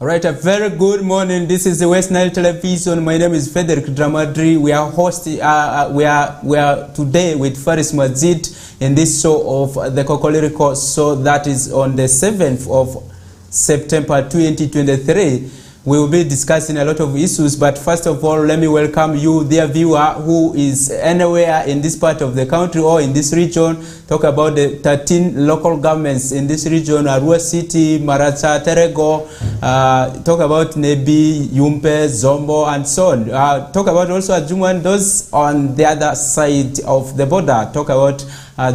All right, a very good morning. This is the Westnile television. My name is Frederick Dramadri. We are hosting. We are today with Faris Mazid in this show of the KOKOLIRIKO. So that is on the 7th of September 2023. We will be discussing a lot of issues, but first of all, let me welcome you, dear viewer, who is anywhere in this part of the country or in this region. Talk about the 13 local governments in this region: Arua City, Maracha, Terego. Talk about Nebi, Yumpe, Zombo, and so on. Talk about also Ajuman, those on the other side of the border. Talk about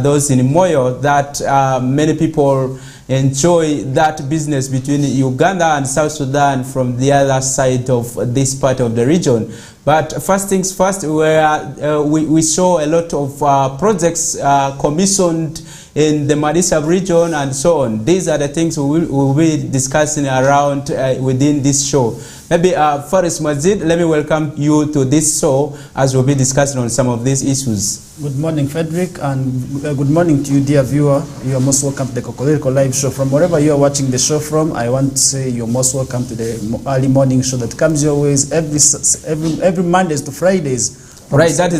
those in Moyo, that many people enjoy that business between Uganda and South Sudan from the other side of this part of the region. But first things first, we saw a lot of projects commissioned in the Madisab region and so on. These are the things we will be discussing around within this show. Maybe Faris Mazid, let me welcome you to this show as we'll be discussing on some of these issues. Good morning, Frederick, and good morning to you, dear viewer. You are most welcome to the KOKOLIRIKO live show. From wherever you are watching the show from, I want to say you're most welcome to the early morning show that comes your ways every Mondays to Fridays. Right, that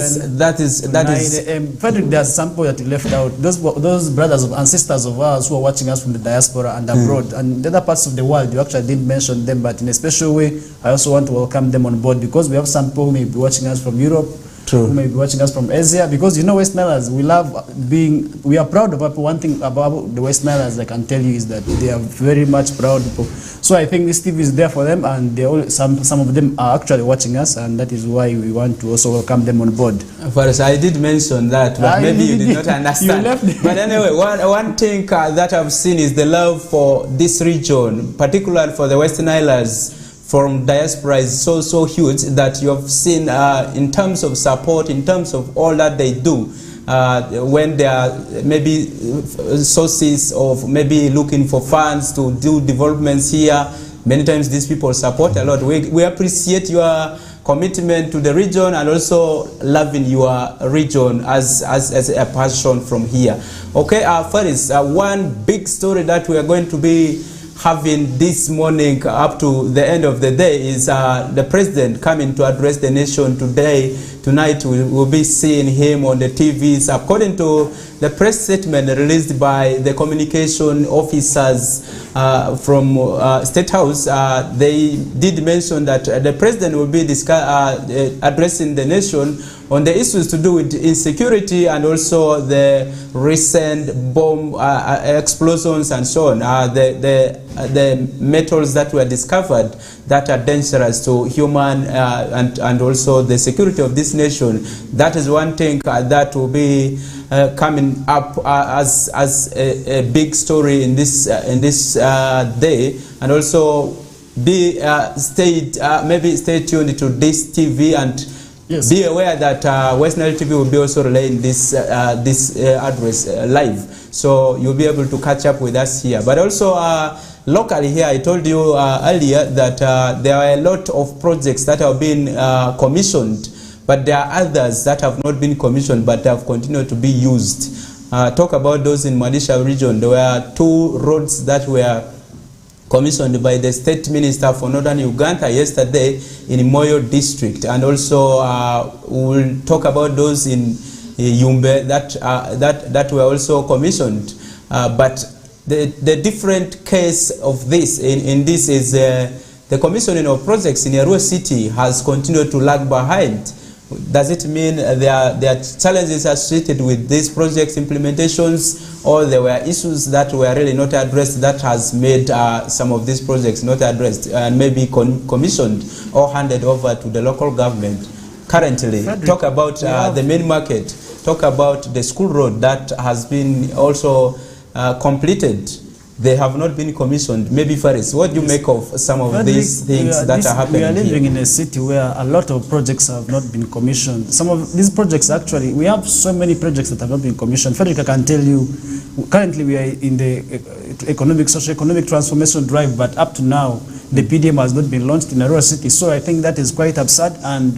is. Frederick, there's some point that you left out. Those brothers and sisters of ours who are watching us from the diaspora and abroad and the other parts of the world, you actually didn't mention them, but in a special way, I also want to welcome them on board, because we have some people who may be watching us from Europe, who may be watching us from Asia, because you know Westnilers, we are proud of people. One thing about the Westnilers I can tell you is that they are very much proud people. So I think this TV is there for them, and some of them are actually watching us, and that is why we want to also welcome them on board. First, I did mention that, but maybe you did not understand. But anyway, one thing that I've seen is the love for this region, particularly for the Westnilers from diaspora, is so huge that you have seen in terms of support, in terms of all that they do. When there are maybe sources of maybe looking for funds to do developments here, many times these people support a lot. We appreciate your commitment to the region and also loving your region as a passion from here. Okay, Faris, one big story that we are going to be having this morning up to the end of the day is the president coming to address the nation today. Tonight we will be seeing him on the TVs. According to the press statement released by the communication officers from State House, they did mention that the president will be addressing the nation on the issues to do with insecurity and also the recent bomb explosions and so on, the metals that were discovered that are dangerous to human and also the security of this nation. That is one thing that will be coming up as a big story in this day, and also be maybe stay tuned to this TV and yes, be aware that Westnile TV will be also relaying this address live, so you'll be able to catch up with us here. But also locally here, I told you earlier that there are a lot of projects that have been commissioned, but there are others that have not been commissioned but have continued to be used. Talk about those in Madisha region. There were 2 roads that were commissioned by the State Minister for Northern Uganda yesterday in Moyo district, and also we'll talk about those in Yumbe that were also commissioned. But the different case of this in this is the commissioning of projects in Arua City has continued to lag behind. Does it mean there are challenges associated with these projects implementations, or there were issues that were really not addressed that has made some of these projects not addressed and maybe commissioned or handed over to the local government? Currently, Frederick, talk about the main market, talk about the school road that has been also completed. They have not been commissioned. Maybe Faris, what do you make of some of these things that are happening here? We are living in a city where a lot of projects have not been commissioned. Some of these projects, actually, we have so many projects that have not been commissioned. Frederick, I can tell you, currently we are in the socio-economic transformation drive, but up to now, the PDM has not been launched in Arua City. So I think that is quite absurd, and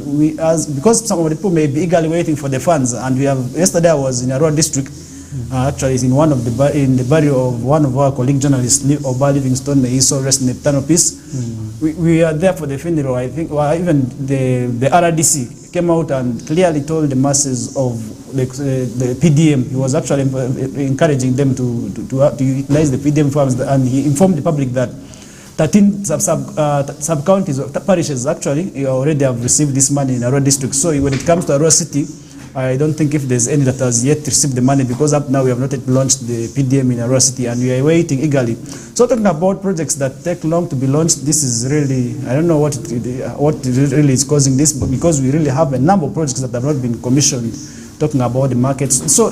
because some of the people may be eagerly waiting for the funds, and yesterday I was in Arua district, Actually, it's in one of the burial of one of our colleague journalists, Oba Livingstone. May he so rest in eternal peace. We are there for the funeral. I think, well, even the RDC came out and clearly told the masses of the PDM. He was actually encouraging them to utilize the PDM funds, and he informed the public that 13 sub-counties, parishes actually already have received this money in Arua district. So when it comes to Arua city, I don't think if there's any that has yet received the money, because up now we have not yet launched the PDM in Arua city, and we are waiting eagerly. So talking about projects that take long to be launched, this is really, I don't know what really is causing this, but because we really have a number of projects that have not been commissioned, talking about the markets. So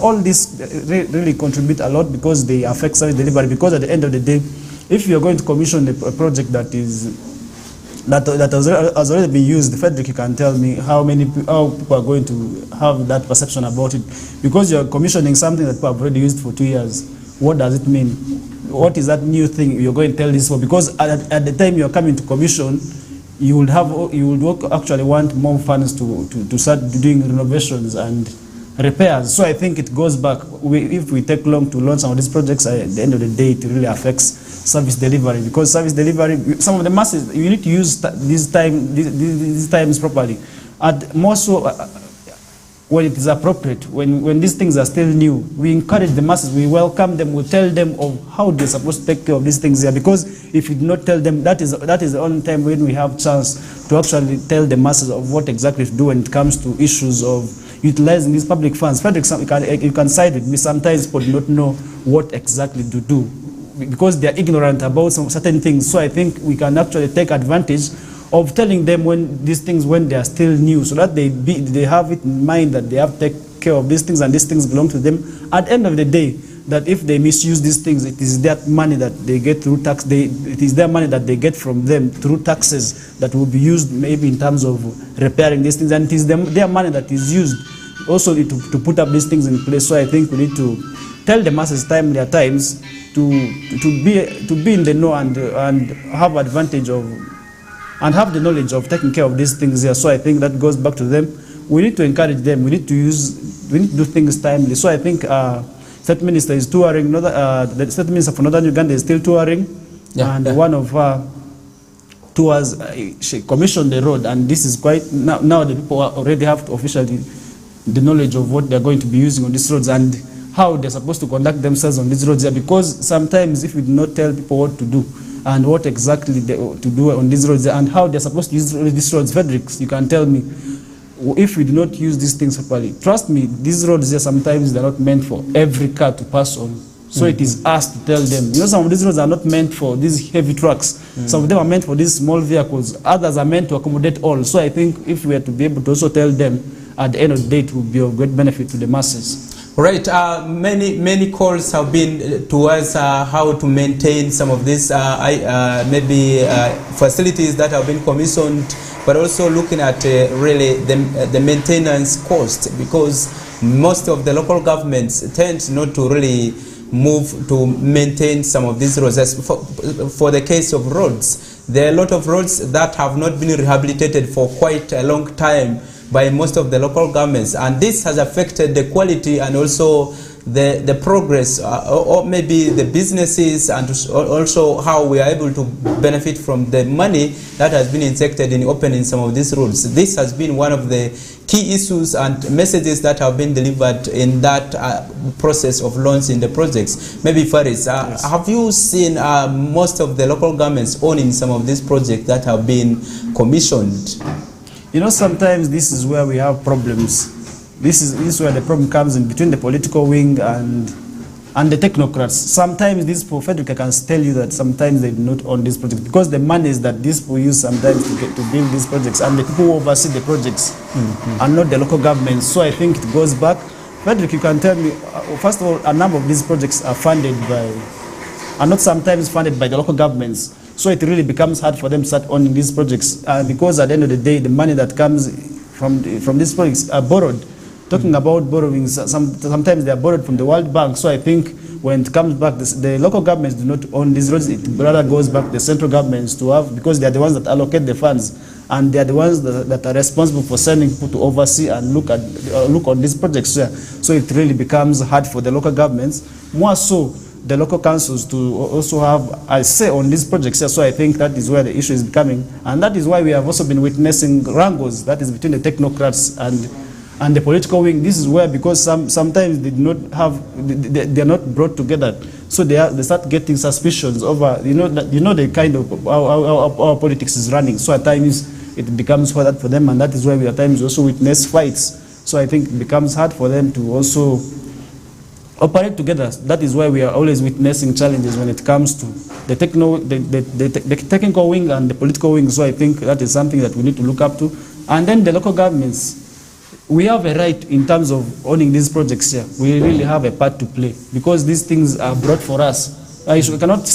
all this really contribute a lot, because they affect service delivery, because at the end of the day, if you're going to commission a project that has already been used, Frederick, you can tell me how people are going to have that perception about it, because you're commissioning something that people have already used for 2 years. What does it mean? What is that new thing you're going to tell this for? Because at the time you're coming to commission, you would actually want more funds to start doing renovations and repairs. So I think it goes back. If we take long to launch some of these projects, at the end of the day, it really affects service delivery, because service delivery, some of the masses, you need to use these times properly. And more so when it is appropriate, when these things are still new, we encourage the masses, we welcome them, we tell them of how they're supposed to take care of these things here. Because if you do not tell them, that is the only time when we have chance to actually tell the masses of what exactly to do when it comes to issues of utilizing these public funds. Frederick, you can side with me, sometimes people do not know what exactly to do, because they are ignorant about some certain things. So I think we can actually take advantage of telling them when these things, when they are still new, so that they have it in mind that they have to take care of these things, and these things belong to them. At the end of the day, that if they misuse these things, it is their money that they get through tax. It is their money that they get from them through taxes that will be used maybe in terms of repairing these things, and it is their money that is used also to put up these things in place. So I think we need to tell the masses timely at times to be in the know and have advantage of and have the knowledge of taking care of these things here. So I think that goes back to them. We need to encourage them. We need to do things timely. So I think State Minister is touring. The State Minister for Northern Uganda is still touring, and one of her tours, she commissioned the road, and this is quite now the people already have to officially the knowledge of what they're going to be using on these roads and how they're supposed to conduct themselves on these roads here. Because sometimes if we do not tell people what to do and what exactly to do on these roads and how they're supposed to use these roads, Frederick, you can tell me, if we do not use these things properly, trust me, these roads here sometimes they're not meant for every car to pass on. So it is us to tell them. You know, some of these roads are not meant for these heavy trucks. Some of them are meant for these small vehicles. Others are meant to accommodate all. So I think if we are to be able to also tell them, at the end of the day, it will be of great benefit to the masses. Right. Many calls have been towards how to maintain some of these facilities that have been commissioned, but also looking at really the maintenance cost, because most of the local governments tend not to really move to maintain some of these roads. As for the case of roads, there are a lot of roads that have not been rehabilitated for quite a long time by most of the local governments, and this has affected the quality and also the progress or maybe the businesses, and also how we are able to benefit from the money that has been injected in opening some of these roads. This has been one of the key issues and messages that have been delivered in that process of launching the projects. Maybe Faris, yes. Have you seen most of the local governments owning some of these projects that have been commissioned? You know, sometimes this is where we have problems. This is where the problem comes in between the political wing and the technocrats. Sometimes these people, Frederick, I can tell you that sometimes they do not own these projects, because the money is that these people use sometimes to build these projects, and the people who oversee the projects are not the local governments. So I think it goes back. Frederick, you can tell me, first of all, a number of these projects are not sometimes funded by the local governments. So it really becomes hard for them to start owning these projects, because at the end of the day, the money that comes from these projects are borrowed. Talking about borrowings, sometimes they are borrowed from the World Bank. So I think when it comes back, the local governments do not own these roads. It rather goes back to the central governments to have, because they are the ones that allocate the funds. and they are the ones that are responsible for sending people to oversee and look on these projects here. So it really becomes hard for the local governments, more so the local councils, to also have a say on these projects here. So I think that is where the issue is becoming, and that is why we have also been witnessing wrangles, that is between the technocrats and the political wing. This is where, because sometimes they do not have, they are not brought together, so they start getting suspicions over, the kind of our politics is running. So at times it becomes hard for them, and that is why we at times also witness fights. So I think it becomes hard for them to also operate together. That is why we are always witnessing challenges when it comes to the technical wing and the political wing. So I think that is something that we need to look up to. And then the local governments, we have a right in terms of owning these projects here. We really have a part to play, because these things are brought for us. I cannot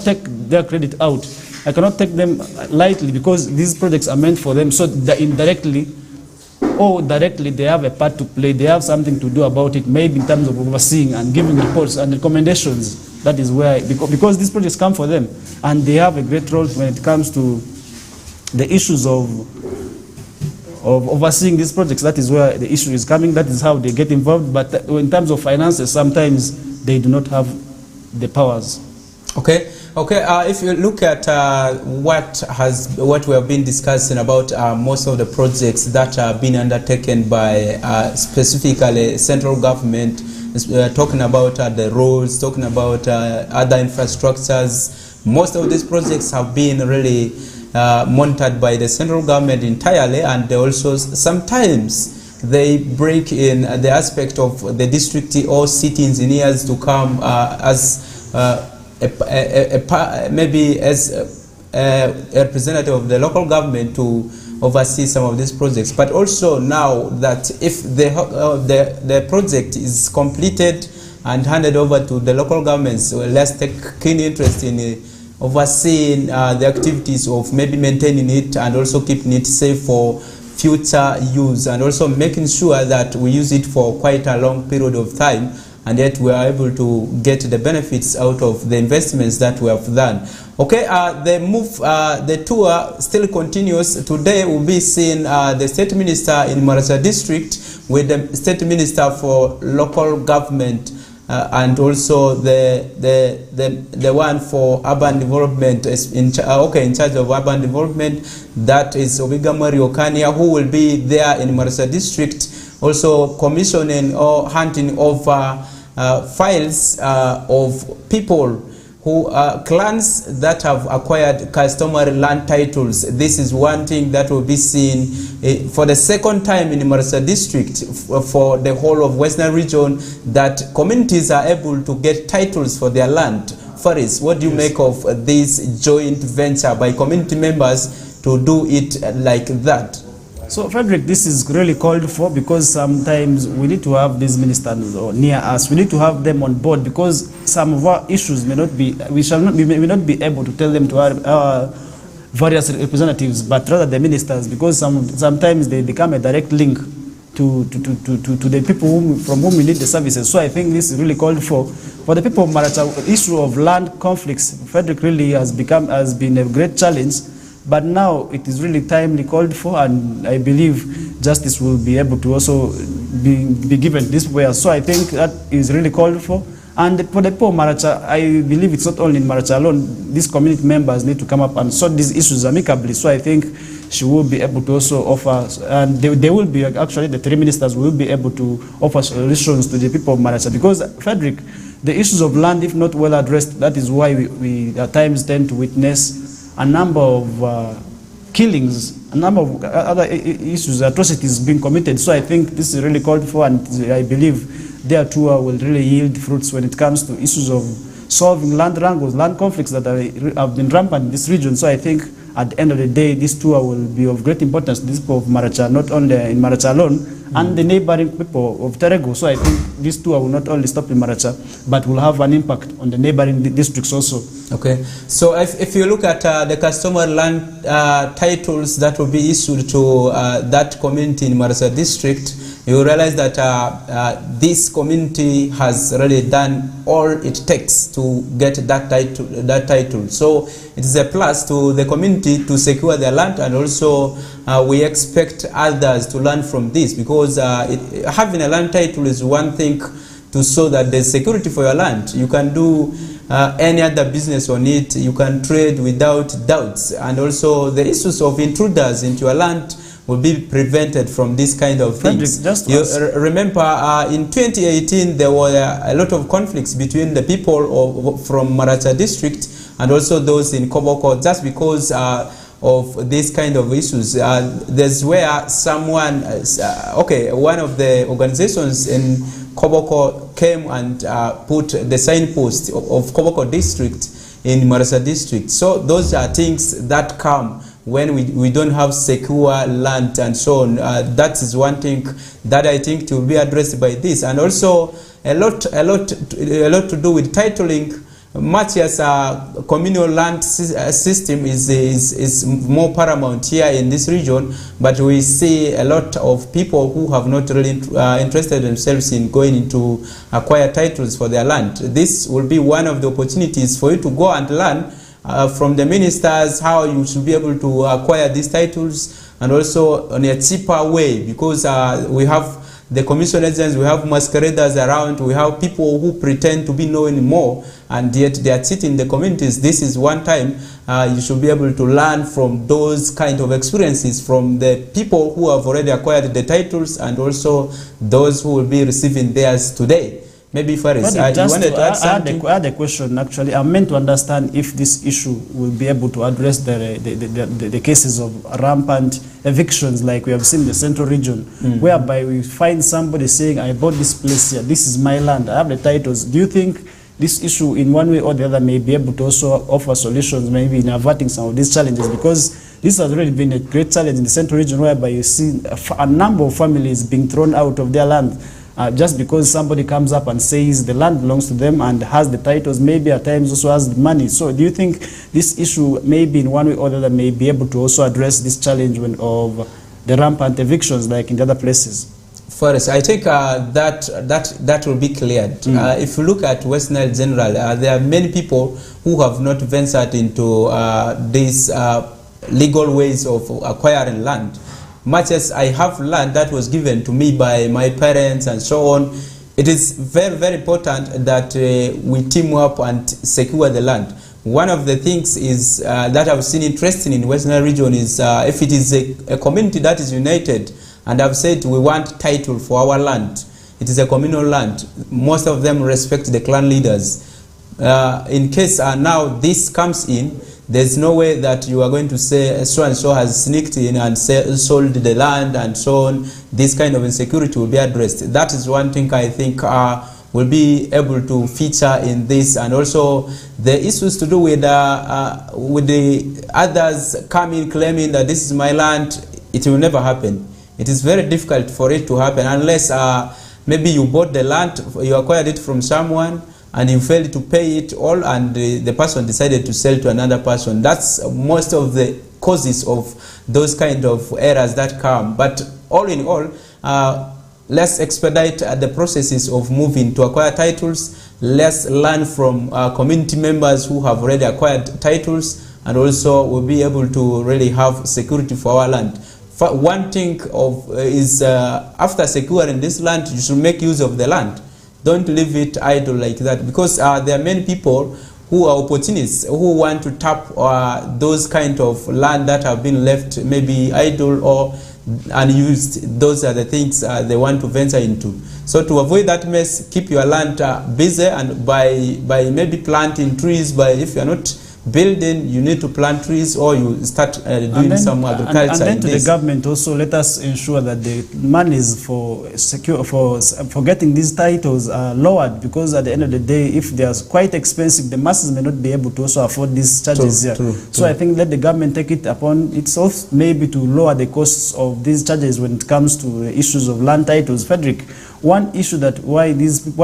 take their credit out. I cannot take them lightly, because these projects are meant for them. So indirectly or directly, they have a part to play. They have something to do about it, maybe in terms of overseeing and giving reports and recommendations. That is where, because these projects come for them, and they have a great role when it comes to the issues of overseeing these projects. That is where the issue is coming. That is how they get involved. But in terms of finances, sometimes they do not have the powers. Okay. If you look at what we have been discussing about most of the projects that are being undertaken by specifically central government, talking about the roads, talking about other infrastructures, most of these projects have been really monitored by the central government entirely, and they also sometimes they break in the aspect of the district or city engineers to come as maybe as a representative of the local government to oversee some of these projects. But also now that if the project is completed and handed over to the local governments, so let's take keen interest in overseeing the activities of maybe maintaining it and also keeping it safe for future use, and also making sure that we use it for quite a long period of time, and yet we are able to get the benefits out of the investments that we have done. Okay, the tour still continues. Today we'll be seeing the State Minister in Maracha District with the State Minister for Local Government and also the one for urban development in charge of urban development, that is Obiga Mario Kania, who will be there in Maracha District, also commissioning or handing over files of people who clans that have acquired customary land titles. This is one thing that will be seen for the second time in the Maracha District for the whole of Westnile region, that communities are able to get titles for their land. Faris, what do you make of this joint venture by community members to do it like that? So, Frederick, this is really called for, because sometimes we need to have these ministers near us. We need to have them on board, because some of our issues may not be, we may not be able to tell them to our various representatives, but rather the ministers, because sometimes they become a direct link to the people from whom we need the services. So I think this is really called for. For the people of Maracha, issue of land conflicts, Frederick, really has been a great challenge. But now it is really timely called for, and I believe justice will be able to also be given this way. So I think that is really called for. And for the people of Maracha, I believe it's not only in Maracha alone. These community members need to come up and sort these issues amicably. So I think she will be able to also offer, and they will be, actually the three ministers will be able to offer solutions to the people of Maracha. Because, Frederick, the issues of land, if not well addressed, that is why we at times tend to witness a number of killings, a number of other issues, atrocities being committed. So I think this is really called for, and I believe their tour will really yield fruits when it comes to issues of solving land wrangles, land conflicts that have been rampant in this region. So I think at the end of the day, this tour will be of great importance to the people of Maracha, not only in Maracha alone, and the neighboring people of Terego. So I think this tour will not only stop in Maracha, but will have an impact on the neighboring districts also. Okay, so if you look at the customer land titles that will be issued to that community in Maracha District, you realize that this community has really done all it takes to get that title. So it is a plus to the community to secure their land, and also we expect others to learn from this, because having a land title is one thing to show that there's security for your land. You can do any other business on it, you can trade without doubts, and also the issues of intruders into your land will be prevented from this kind of things. Remember, in 2018 there were a lot of conflicts between the people from Maracha district and also those in Koboko, just because of this kind of issues. There's where someone, one of the organizations in Koboko came and put the signpost of Koboko district in Marasa district. So those are things that come when we don't have secure land and so on. That is one thing that I think will be addressed by this, and also a lot to do with titling. Much as a communal land system is more paramount here in this region, but we see a lot of people who have not really interested themselves in going into acquire titles for their land. This will be one of the opportunities for you to go and learn from the ministers how you should be able to acquire these titles, and also on a cheaper way, because we have the commission agents, we have masqueraders around, we have people who pretend to be knowing more, and yet they are cheating the communities. This is one time you should be able to learn from those kind of experiences from the people who have already acquired the titles, and also those who will be receiving theirs today. Maybe Faris, you wanted to add something? I had a question actually. I'm meant to understand if this issue will be able to address the cases of rampant evictions like we have seen in the central region, whereby we find somebody saying, I bought this place here, this is my land, I have the titles. Do you think this issue in one way or the other may be able to also offer solutions, maybe in averting some of these challenges? Because this has really been a great challenge in the central region, whereby you see a number of families being thrown out of their land just because somebody comes up and says the land belongs to them and has the titles, maybe at times also has the money. So do you think this issue maybe in one way or the other may be able to also address this challenge of the rampant evictions like in the other places? First, I think that will be cleared. If you look at Westnile General, there are many people who have not ventured into these legal ways of acquiring land. Much as I have land that was given to me by my parents and so on, it is very, very important that we team up and secure the land. One of the things is that I've seen interesting in Western region is if it is a community that is united and have said we want title for our land, it is a communal land. Most of them respect the clan leaders. In case now this comes in, there's no way that you are going to say so and so has sneaked in and sold the land and so on. This kind of insecurity will be addressed. That is one thing I think will be able to feature in this, and also the issues to do with the others coming claiming that this is my land. It will never happen. It is very difficult for it to happen unless maybe you bought the land, you acquired it from someone, and you failed to pay it all, and the person decided to sell to another person. That's most of the causes of those kind of errors that come. But all in all, let's expedite the processes of moving to acquire titles. Let's learn from community members who have already acquired titles, and also we'll be able to really have security for our land. One thing is after securing this land, you should make use of the land. Don't leave it idle like that, because there are many people who are opportunists who want to tap those kind of land that have been left maybe idle or unused. Those are the things they want to venture into. So to avoid that mess, keep your land busy, and by maybe planting trees. If you are not building, you need to plant trees, or you start doing some agriculture. And then to the government also, let us ensure that the monies for getting these titles are lowered, because at the end of the day, if they are quite expensive, the masses may not be able to also afford these charges here. So I think let the government take it upon itself maybe to lower the costs of these charges when it comes to the issues of land titles. Frederick, one issue that why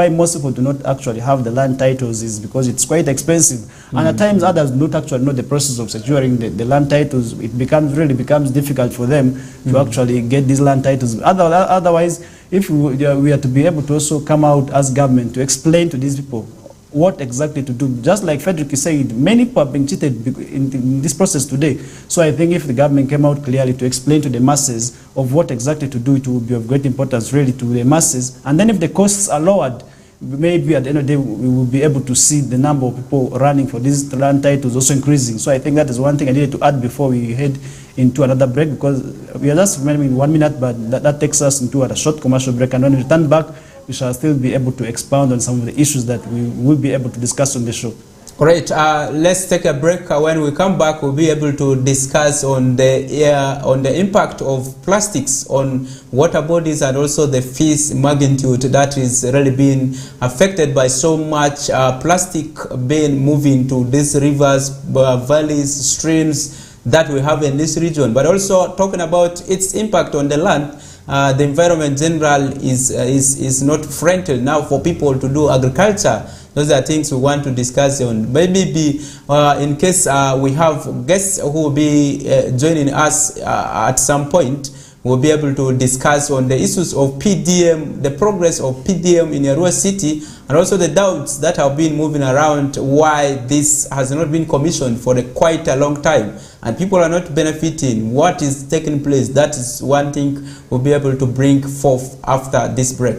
most people do not actually have the land titles is because it's quite expensive, and at times others do not actually know the process of securing the land titles. It really becomes difficult for them to actually get these land titles. Otherwise, if we are to be able to also come out as government to explain to these people what exactly to do. Just like Frederick said, many people have been cheated in this process today. So I think if the government came out clearly to explain to the masses of what exactly to do, it will be of great importance really to the masses. And then if the costs are lowered, maybe at the end of the day, we will be able to see the number of people running for these land titles also increasing. So I think that is one thing I needed to add before we head into another break, because we are just remaining 1 minute, but that takes us into a short commercial break. And when we return back, we shall still be able to expound on some of the issues that we will be able to discuss on the show. Great. Let's take a break. When we come back, we'll be able to discuss on the impact of plastics on water bodies and also the fish magnitude that is really being affected by so much plastic being moving to these rivers, valleys, streams that we have in this region. But also talking about its impact on the land. The environment in general is not friendly now for people to do agriculture. Those are things we want to discuss on. Maybe in case we have guests who will be joining us at some point, we'll be able to discuss on the issues of PDM, the progress of PDM in Arua City, and also the doubts that have been moving around why this has not been commissioned for quite a long time. And people are not benefiting. What is taking place? That is one thing we'll be able to bring forth after this break.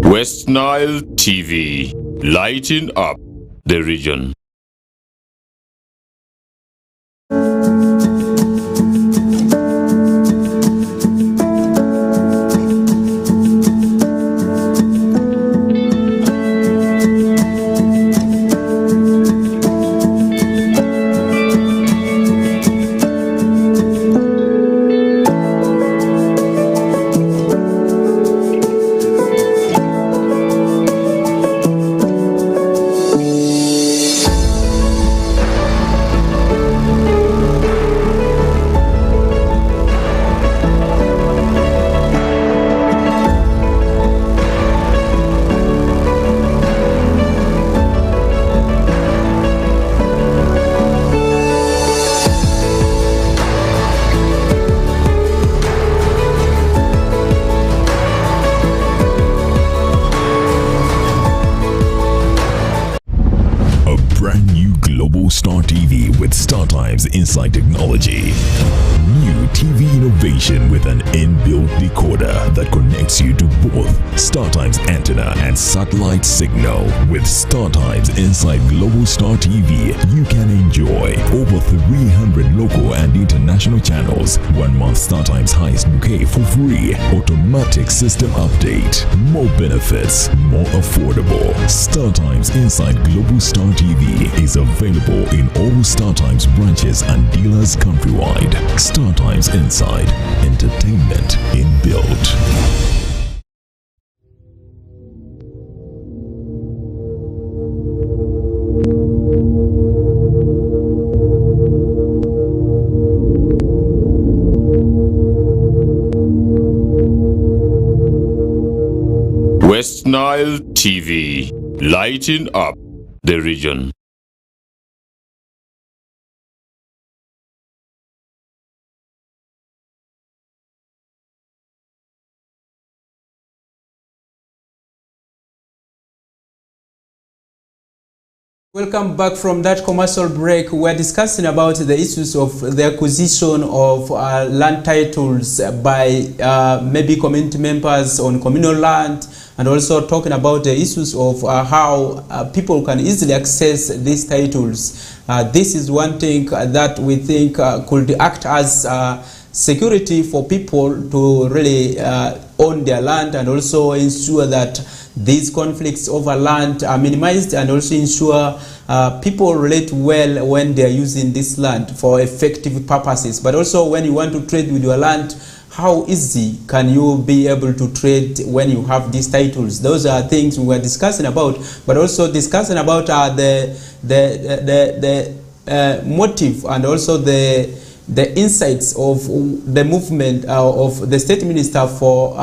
Westnile TV, lighting up the region. Inside technology. New TV innovation with an inbuilt decoder that connects you to both StarTimes antenna and satellite signal. With StarTimes inside Global Star TV, you can enjoy over 300 local and international channels, 1 month StarTimes highest bouquet for free, automatic system update, more benefits, more affordable. StarTimes inside Global Star TV is available in all StarTimes branches and dealers countrywide. StarTimes Inside, entertainment inbuilt. Westnile TV, lighting up the region. Welcome back from that commercial break. We're discussing about the issues of the acquisition of land titles by maybe community members on communal land, and also talking about the issues of how people can easily access these titles. This is one thing that we think could act as security for people to really own their land and also ensure that these conflicts over land are minimized, and also ensure people relate well when they are using this land for effective purposes. But also when you want to trade with your land, how easy can you be able to trade when you have these titles? Those are things we were discussing about, but also discussing about the motive and also the insights of the movement of the state minister for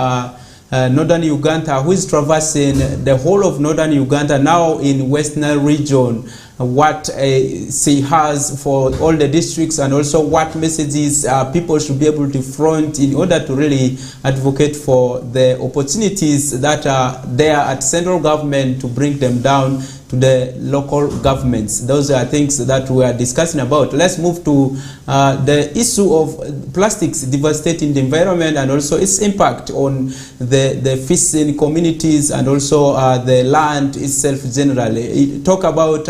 northern Uganda, who is traversing the whole of northern Uganda now in Westnile region, what she has for all the districts, and also what messages people should be able to front in order to really advocate for the opportunities that are there at central government to bring them down to the local governments. Those are things that we are discussing about. Let's move to the issue of plastics devastating the environment and also its impact on the fishing communities and also the land itself generally. Talk about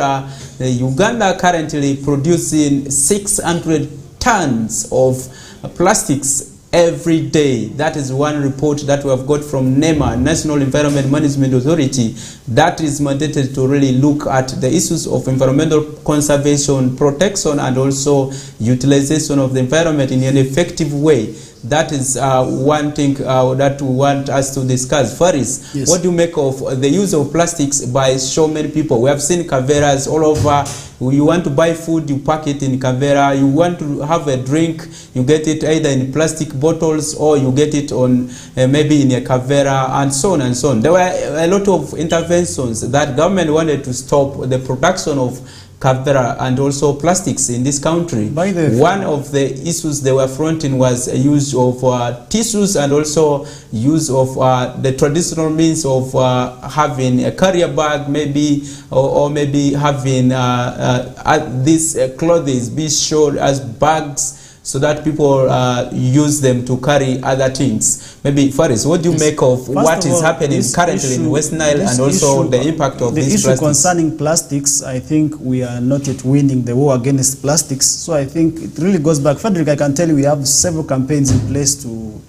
Uganda currently producing 600 tons of plastics every day. That is one report that we have got from NEMA, National Environment Management Authority, that is mandated to really look at the issues of environmental conservation, protection, and also utilization of the environment in an effective way. That is one thing that we want us to discuss. Faris, yes. What do you make of the use of plastics by so many people? We have seen caveras all over. You want to buy food, you pack it in cavera. You want to have a drink, you get it either in plastic bottles or you get it on maybe in a cavera, and so on and so on. There were a lot of interventions that government wanted to stop the production of cavera and also plastics in this country. One of the issues they were fronting was a use of tissues and also use of the traditional means of having a carrier bag maybe, or maybe having these clothes be showed as bags, so that people use them to carry other things. Maybe Faris, what do you make of what is happening currently in Westnile and also the impact of these plastics? The issue concerning plastics, I think we are not yet winning the war against plastics. So I think it really goes back. Frederick, I can tell you we have several campaigns in place to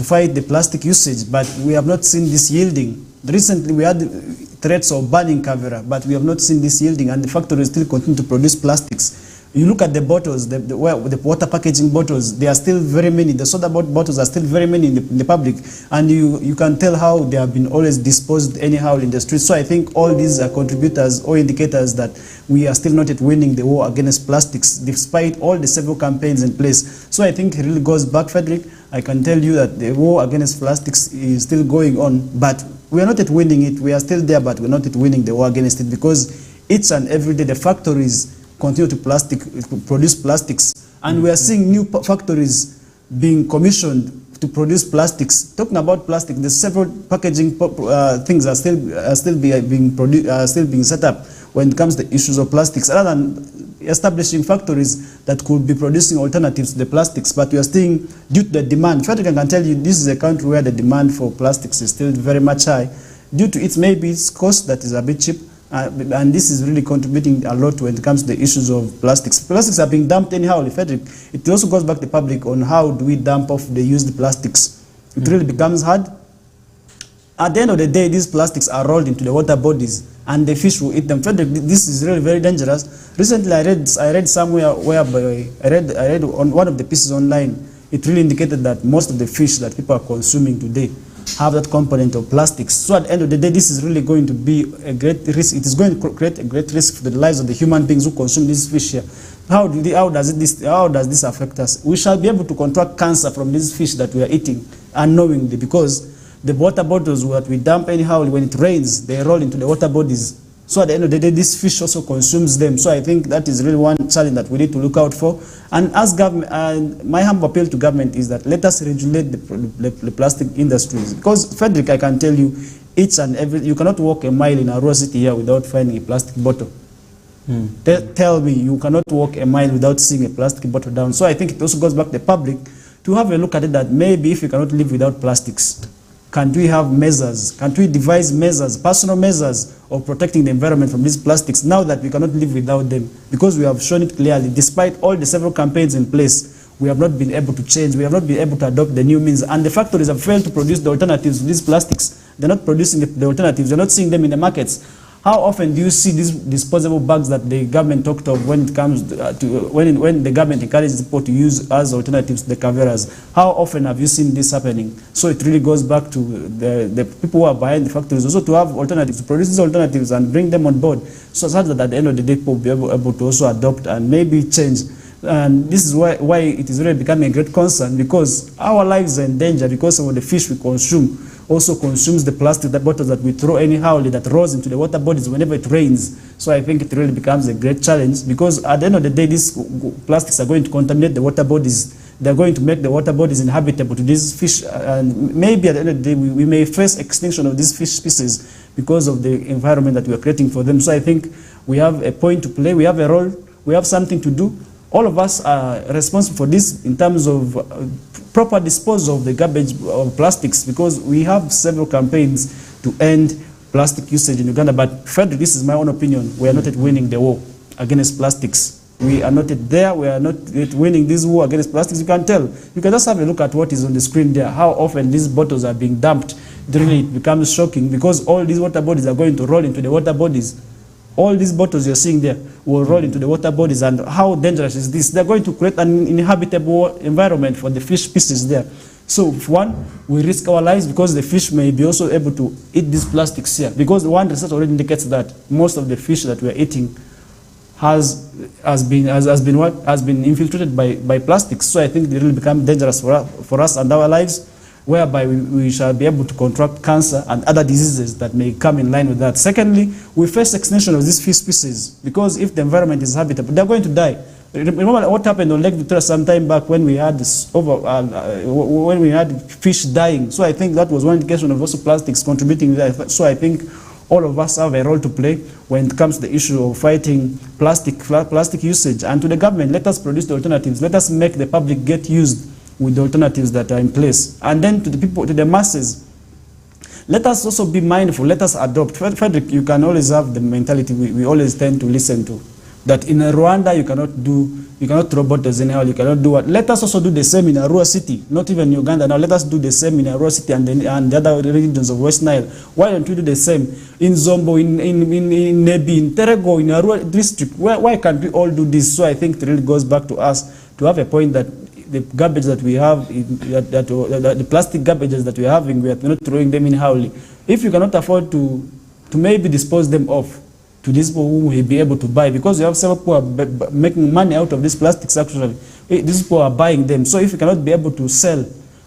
fight the plastic usage, but we have not seen this yielding. Recently we had threats of banning cavera, but we have not seen this yielding, and the factories still continue to produce plastics. You look at the bottles, the water packaging bottles, they are still very many. The soda bottles are still very many in the public. And you can tell how they have been always disposed anyhow in the streets. So I think all these are contributors or indicators that we are still not yet winning the war against plastics, despite all the several campaigns in place. So I think it really goes back, Frederick. I can tell you that the war against plastics is still going on, but we are not yet winning it. We are still there, but we're not yet winning the war against it, because each and every day the factories continue to produce plastics, and we are seeing new factories being commissioned to produce plastics. Talking about plastic, the several packaging things are still being set up when it comes to issues of plastics, rather than establishing factories that could be producing alternatives to the plastics. But we are seeing, due to the demand, Frederick, I can tell you this is a country where the demand for plastics is still very much high, due to its maybe its cost that is a bit cheap. And this is really contributing a lot when it comes to the issues of plastics. Plastics are being dumped anyhow, Frederick. It also goes back to the public on how do we dump off the used plastics. It really becomes hard. At the end of the day, these plastics are rolled into the water bodies and the fish will eat them. Frederick, this is really very dangerous. Recently, I read somewhere whereby I read on one of the pieces online, it really indicated that most of the fish that people are consuming today have that component of plastics. So at the end of the day, this is really going to be a great risk. It is going to create a great risk for the lives of the human beings who consume this fish here. How does this affect us? We shall be able to contract cancer from these fish that we are eating unknowingly, because the water bottles that we dump anyhow, when it rains, they roll into the water bodies. So at the end of the day, this fish also consumes them. So I think that is really one challenge that we need to look out for. And as government, my humble appeal to government is that let us regulate the plastic industries. Because, Frederick, I can tell you, you cannot walk a mile in a rural city here without finding a plastic bottle. Tell me, you cannot walk a mile without seeing a plastic bottle down. So I think it also goes back to the public to have a look at it, that maybe if we cannot live without plastics, can't we have measures? Can't we devise measures, personal measures of protecting the environment from these plastics, now that we cannot live without them? Because we have shown it clearly, despite all the several campaigns in place, we have not been able to change, we have not been able to adopt the new means, and the factories have failed to produce the alternatives to these plastics. they're not producing the alternatives, they're not seeing them in the markets. How often do you see these disposable bags that the government talked of when it comes to when the government encourages people to use as alternatives to the caveras? How often have you seen this happening? So it really goes back to the people who are behind the factories also to have alternatives, to produce these alternatives and bring them on board, so that at the end of the day people will be able to also adopt and maybe change. And this is why it is really becoming a great concern, because our lives are in danger because of the fish we consume also consumes the plastic, the bottles that we throw anyhow that rolls into the water bodies whenever it rains. So I think it really becomes a great challenge, because at the end of the day these plastics are going to contaminate the water bodies. They're going to make the water bodies inhabitable to these fish, and maybe at the end of the day we may face extinction of these fish species because of the environment that we are creating for them. So I think we have a point to play, we have a role, we have something to do. All of us are responsible for this in terms of proper disposal of the garbage of plastics, because we have several campaigns to end plastic usage in Uganda. But Frederick, this is my own opinion, we are not yet winning the war against plastics. We are not yet there, we are not yet winning this war against plastics. You can tell. You can just have a look at what is on the screen there, how often these bottles are being dumped. Really, it becomes shocking, because all these water bodies are going to roll into the water bodies. All these bottles you're seeing there will roll into the water bodies, and how dangerous is this? They're going to create an inhabitable environment for the fish species there. So one, we risk our lives because the fish may be also able to eat these plastics here, because one research already indicates that most of the fish that we're eating has been infiltrated by plastics. So I think they really become dangerous for us and our lives, whereby we shall be able to contract cancer and other diseases that may come in line with that. Secondly, we face extinction of these fish species, because if the environment is habitable, they're going to die. Remember what happened on Lake Victoria some time back when we had when we had fish dying. So I think that was one indication of also plastics contributing to that. So I think all of us have a role to play when it comes to the issue of fighting plastic usage. And to the government, let us produce the alternatives. Let us make the public get used with the alternatives that are in place. And then to the people, to the masses, let us also be mindful, let us adopt. Frederick, you can always have the mentality we always tend to listen to, that in Rwanda you cannot throw bottles anyhow, you cannot do what. Let us also do the same in Arua City, not even Uganda now. Let us do the same in Arua City and the other regions of West Nile. Why don't we do the same in Zombo, in Nebi, in Terego, in Arua district? Why can't we all do this? So I think it really goes back to us to have a point that the garbage that we have, the plastic garbages that we are having, we are not throwing them in howly. If you cannot afford to maybe dispose them off to these people who will be able to buy, because you have several people who are making money out of these plastics actually. These people are buying them. So if you cannot be able to sell,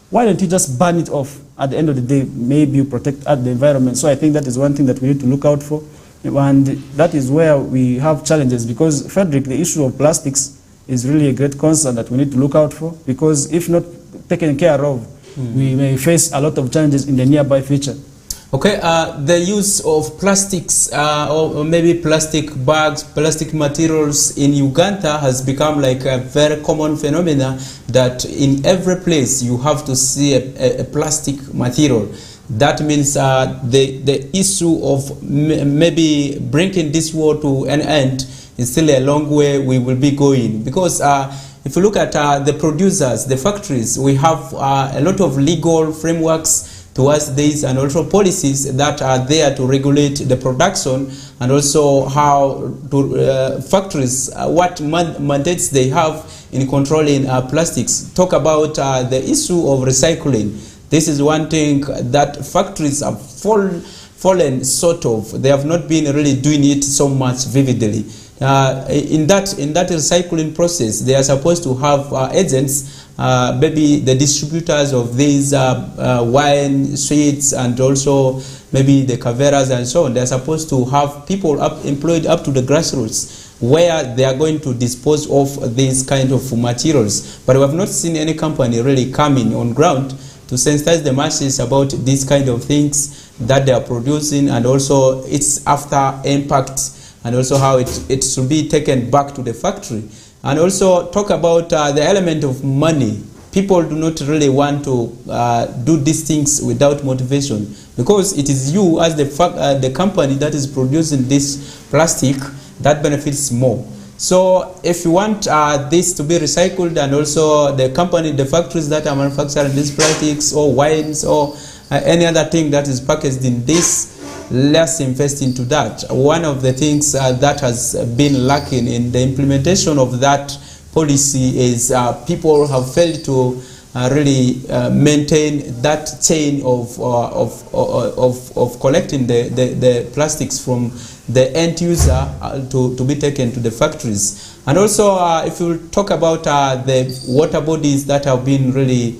why don't you just burn it off? At the end of the day, maybe you protect the environment. So I think that is one thing that we need to look out for. And that is where we have challenges, because Frederick, the issue of plastics is really a great concern that we need to look out for, because if not taken care of, we may face a lot of challenges in the nearby future. Okay, the use of plastics or maybe plastic bags, plastic materials in Uganda has become like a very common phenomenon, that in every place you have to see a plastic material. That means the issue of maybe bringing this war to an end is still a long way we will be going, because if you look at the producers, the factories, we have a lot of legal frameworks towards this, and also policies that are there to regulate the production, and also how to factories, what mandates they have in controlling plastics. Talk about the issue of recycling. This is one thing that factories have fallen sort of. They have not been really doing it so much vividly. In that recycling process, they are supposed to have agents, maybe the distributors of these wine, sweets, and also maybe the caveras and so on. They are supposed to have people employed up to the grassroots, where they are going to dispose of these kind of materials. But we have not seen any company really coming on ground to sensitize the masses about these kind of things that they are producing, and also its after impact, and also how it should be taken back to the factory. And also talk about the element of money. People do not really want to do these things without motivation, because it is you as the company that is producing this plastic that benefits more. So if you want this to be recycled, and also the company, the factories that are manufacturing these plastics or wines or any other thing that is packaged in this, let's invest into that. One of the things that has been lacking in the implementation of that policy is people have failed to really maintain that chain of collecting the plastics from the end user to be taken to the factories. And also, if you talk about the water bodies that have been really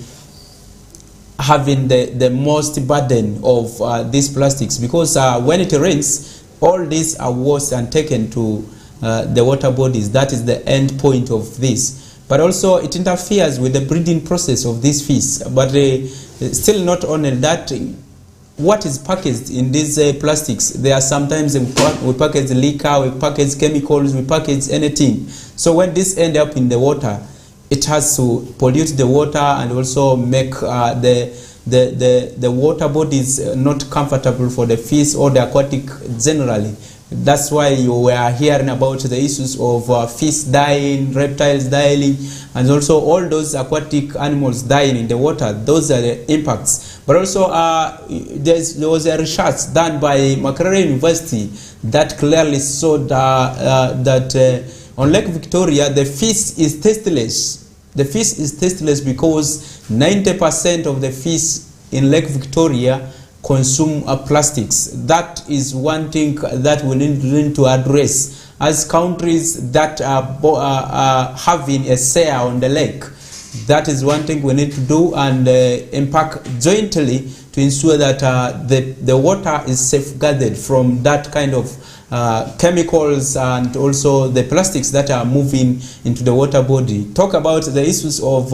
having the most burden of these plastics, because when it rains, all these are washed and taken to the water bodies. That is the end point of this. But also it interferes with the breeding process of these fish. But still not only that, what is packaged in these plastics, there are sometimes we package liquor, we package chemicals, we package anything. So when this ends up in the water, it has to pollute the water and also make the water bodies not comfortable for the fish or the aquatic generally. That's why you were hearing about the issues of fish dying, reptiles dying, and also all those aquatic animals dying in the water. Those are the impacts. But also there was a research done by Makerere University that clearly showed that on Lake Victoria, the fish is tasteless. The fish is tasteless because 90% of the fish in Lake Victoria consume plastics. That is one thing that we need to address as countries that are having a share on the lake. That is one thing we need to do and impact jointly to ensure that the water is safeguarded from that kind of chemicals and also the plastics that are moving into the water body. Talk about the issues of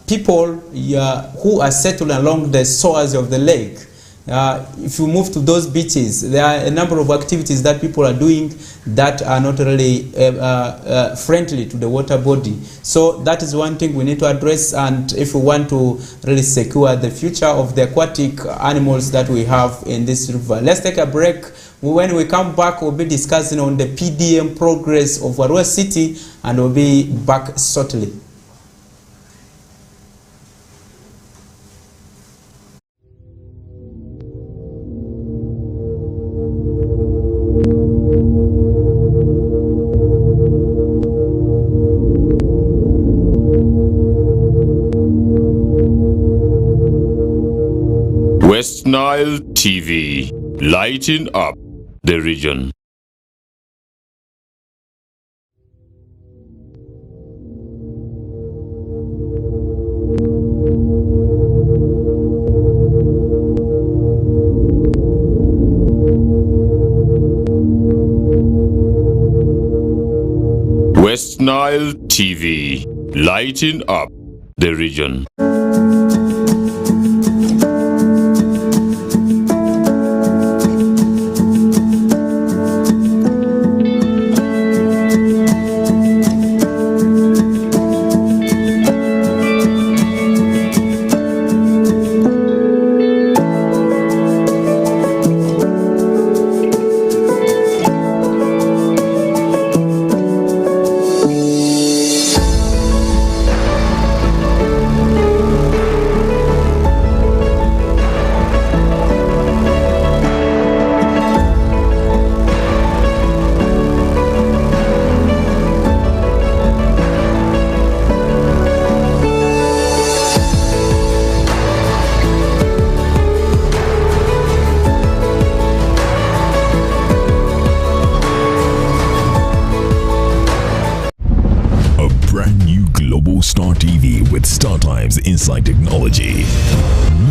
people who are settled along the shores of the lake. If you move to those beaches, there are a number of activities that people are doing that are not really friendly to the water body. So that is one thing we need to address, and if we want to really secure the future of the aquatic animals that we have in this river. Let's take a break. When we come back, we'll be discussing on the PDM progress of Arua City, and we'll be back shortly. Westnile TV, lighting up the region. Westnile TV, lighting up the region. Star TV with StarTimes Inside Technology.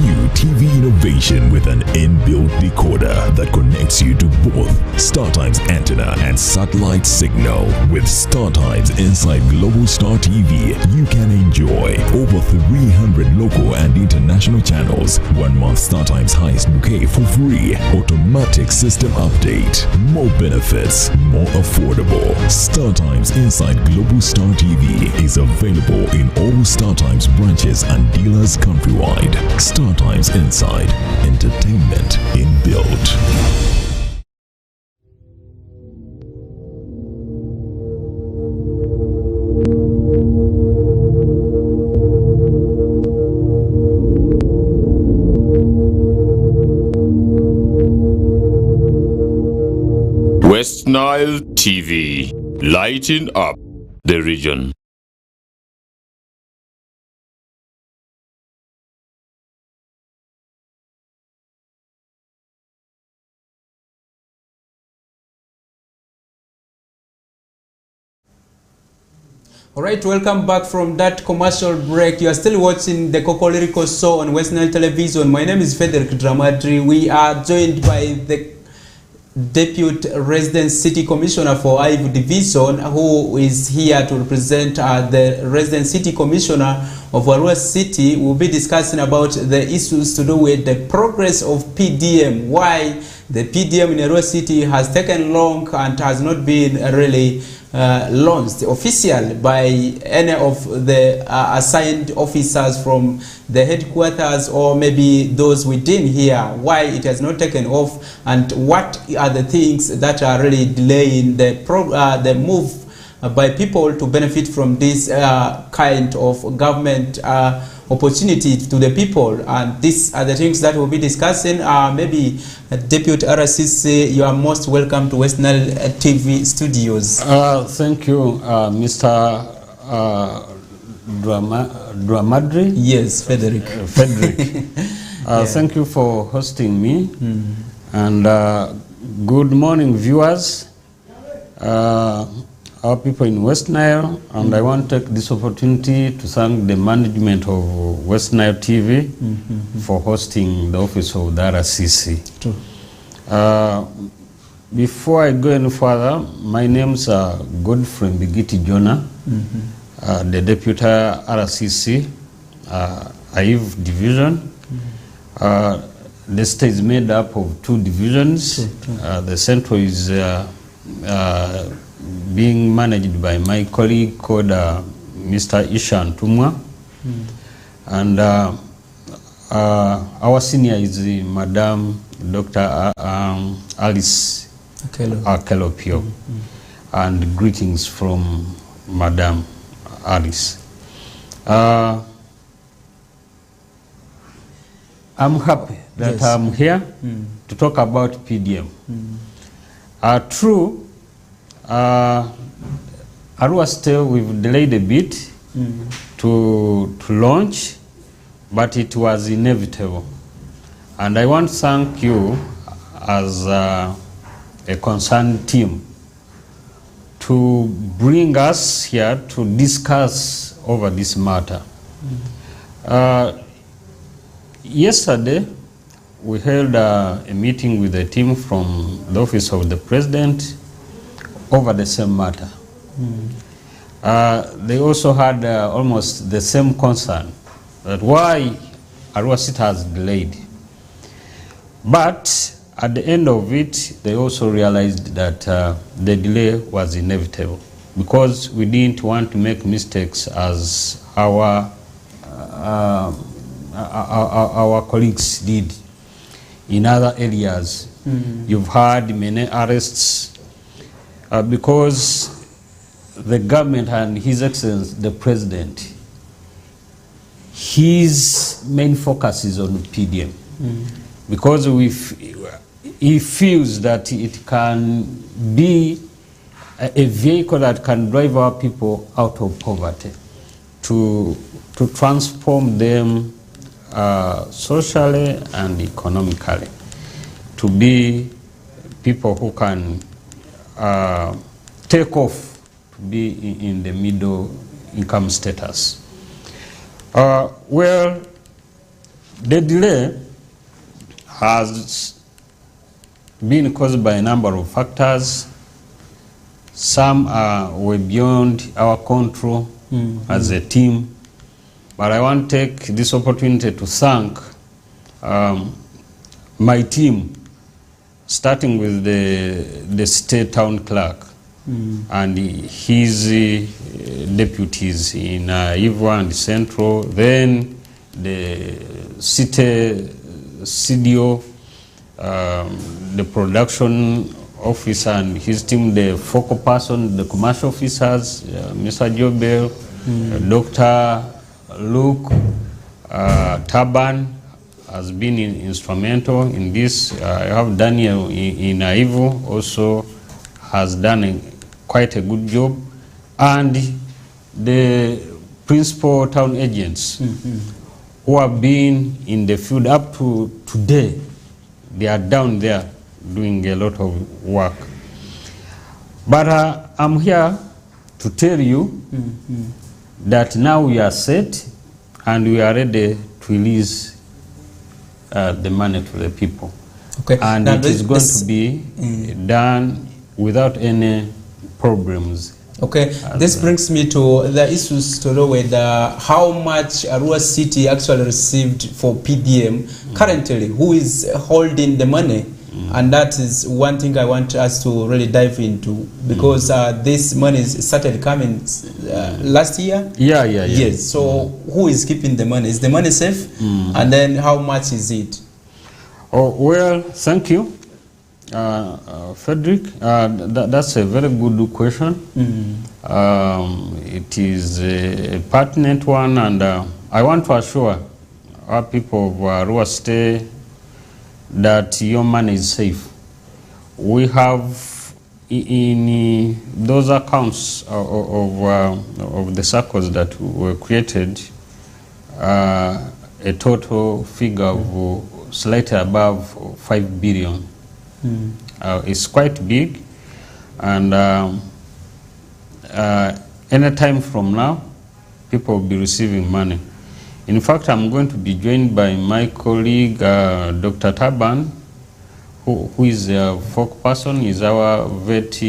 New TV innovation with an inbuilt decoder that connects you to both StarTimes antenna and satellite signal. With StarTimes Inside Global Star TV, you can enjoy over 300 local and international channels, 1 month StarTimes highest bouquet for free, automatic system update, more benefits, more affordable. StarTimes Inside Global Star TV is available in all StarTimes branches and dealers countrywide. StarTimes Inside, entertainment inbuilt. Westnile TV, lighting up the region. Alright, welcome back from that commercial break. You are still watching the KOKOLIRIKO show on Westnile television. My name is Frederick Dramadri. We are joined by the Deputy Resident City Commissioner for Ivu Division, who is here to represent the Resident City Commissioner of Arua City. We'll be discussing about the issues to do with the progress of PDM, why the PDM in Arua City has taken long and has not been really launched officially by any of the assigned officers from the headquarters or maybe those within here, why it has not taken off and what are the things that are really delaying the move by people to benefit from this kind of government opportunity to the people. And these are the things that we'll be discussing. Maybe Deputy RCC, you are most welcome to Westnile TV studios. Thank you, Mr. Dramadri. Yes, Frederick. Yeah. Thank you for hosting me. And good morning, viewers. Our people in Westnile, and I want to take this opportunity to thank the management of Westnile TV for hosting the office of the RCC. Before I go any further, my name's Godfrey Mbigiti Jonah, the Deputy RCC, Ivu Division. The state is made up of 2 divisions. The central is being managed by my colleague called Mr. Ishan Tumwa. And our senior is Madam Dr. Alice Akelopio. And greetings from Madam Alice. I'm happy that I'm here to talk about PDM. True, Arua still we've delayed a bit to launch, but it was inevitable. And I want to thank you as a concerned team to bring us here to discuss over this matter. Yesterday, we held a meeting with the team from the Office of the President over the same matter. They also had almost the same concern, that why Arua City has delayed. But at the end of it, they also realized that the delay was inevitable because we didn't want to make mistakes as our colleagues did in other areas. You've had many arrests because the government and His Excellency, the President, his main focus is on PDM. Because he feels that it can be a vehicle that can drive our people out of poverty, to transform them socially and economically, to be people who can take off to be in the middle income status. Well, the delay has been caused by a number of factors. Some were beyond our control as a team. But I want to take this opportunity to thank my team, starting with the state town clerk and his deputies in Ivu and Central, then the city CDO, the production officer and his team, the focal person, the commercial officers, Mr. Jobel, Dr. Luke, Taban has been instrumental in this. I have Daniel in Ivu also has done quite a good job, and the principal town agents who have been in the field up to today, they are down there doing a lot of work. But I'm here to tell you that now we are set and we are ready to release the money to the people. Okay. And now it is going to be done without any problems. Okay, this brings me to the issues to do with how much Arua City actually received for PDM currently, who is holding the money, and that is one thing I want us to really dive into, because this money started coming last year. Yeah. Yes, so who is keeping the money? Is the money safe? And then how much is it? Oh, well, thank you. Frederick, that's a very good question. It is a pertinent one, and I want to assure our people of Arua State that your money is safe. We have in those accounts of the circles that were created a total figure of slightly above 5 billion. It's quite big, and any time from now, people will be receiving money. In fact, I'm going to be joined by my colleague, Dr. Taban, who is a folk person, is our vet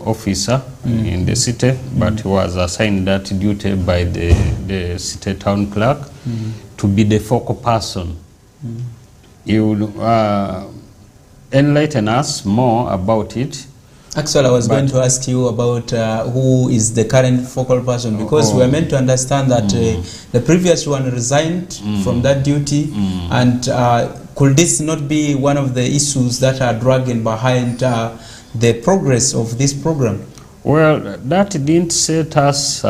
officer in the city, but he was assigned that duty by the city town clerk to be the focal person. He will enlighten us more about it. Actually, I was going to ask you about who is the current focal person, because we are meant to understand that the previous one resigned from that duty, and could this not be one of the issues that are dragging behind the progress of this program? Well, that didn't set us,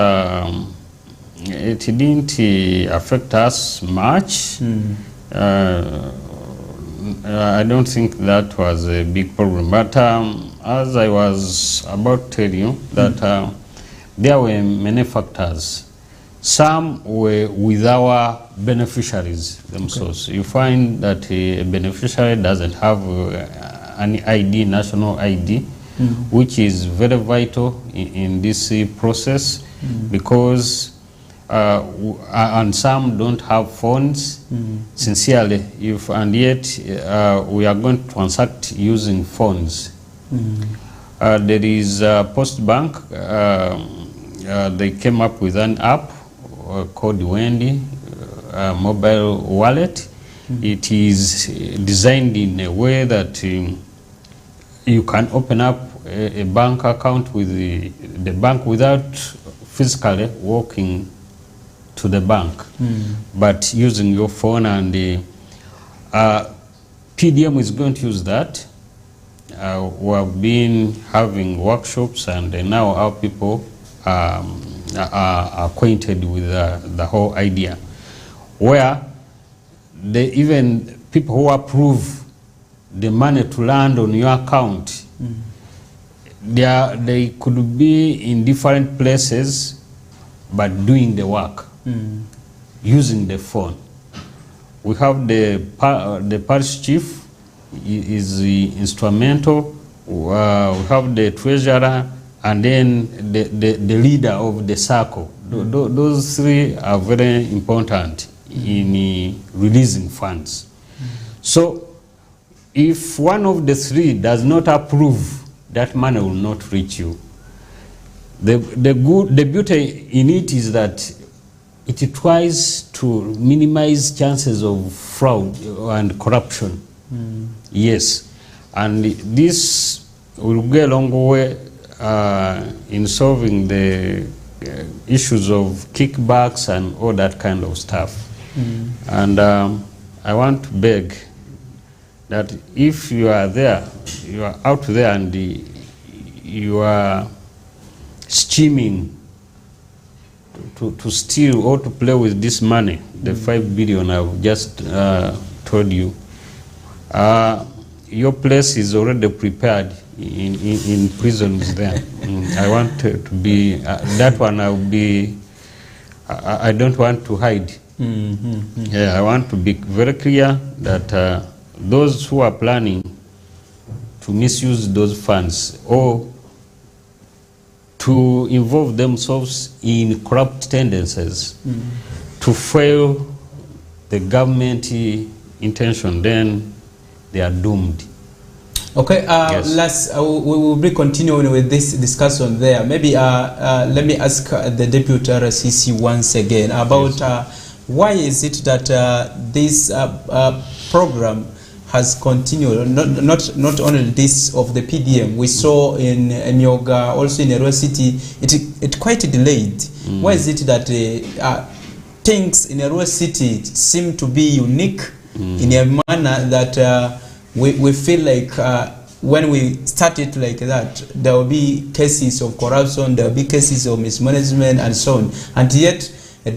it didn't affect us much. I don't think that was a big problem, but as I was about to tell you, that there were many factors. Some were with our beneficiaries themselves. Okay. You find that a beneficiary doesn't have any ID, national ID, which is very vital in this process, because and some don't have phones, sincerely, and yet we are going to transact using phones. There is Post Bank, they came up with an app called Wendy, mobile wallet. It is designed in a way that you can open up a bank account with the bank without physically walking to the bank, but using your phone, and PDM is going to use that. We have been having workshops, and now our people are acquainted with the whole idea, where even people who approve the money to land on your account, they could be in different places but doing the work using the phone. We have the parish chief is instrumental. We have the treasurer, and then the leader of the circle. Those three are very important in releasing funds. So if one of the three does not approve, that money will not reach you. The beauty in it is that it tries to minimize chances of fraud and corruption. Yes, and this will go a long way in solving the issues of kickbacks and all that kind of stuff. And I want to beg that if you are there, you are out there, and you are scheming to steal or to play with this money, the 5 billion I've just told you, your place is already prepared in prisons there. I want to be, that one I will be, I don't want to hide. Yeah, I want to be very clear that those who are planning to misuse those funds or to involve themselves in corrupt tendencies to fail the government intention, then they are doomed. Okay, Yes. we will be continuing with this discussion there. Maybe let me ask the Deputy RCC once again about why is it that this program has continued, not only this of the PDM. We saw in Myoga, also in Erua City, it quite delayed. Why is it that things in Erua City seem to be unique in a manner that we feel like when we start it like that, there will be cases of corruption, there will be cases of mismanagement and so on. And yet, a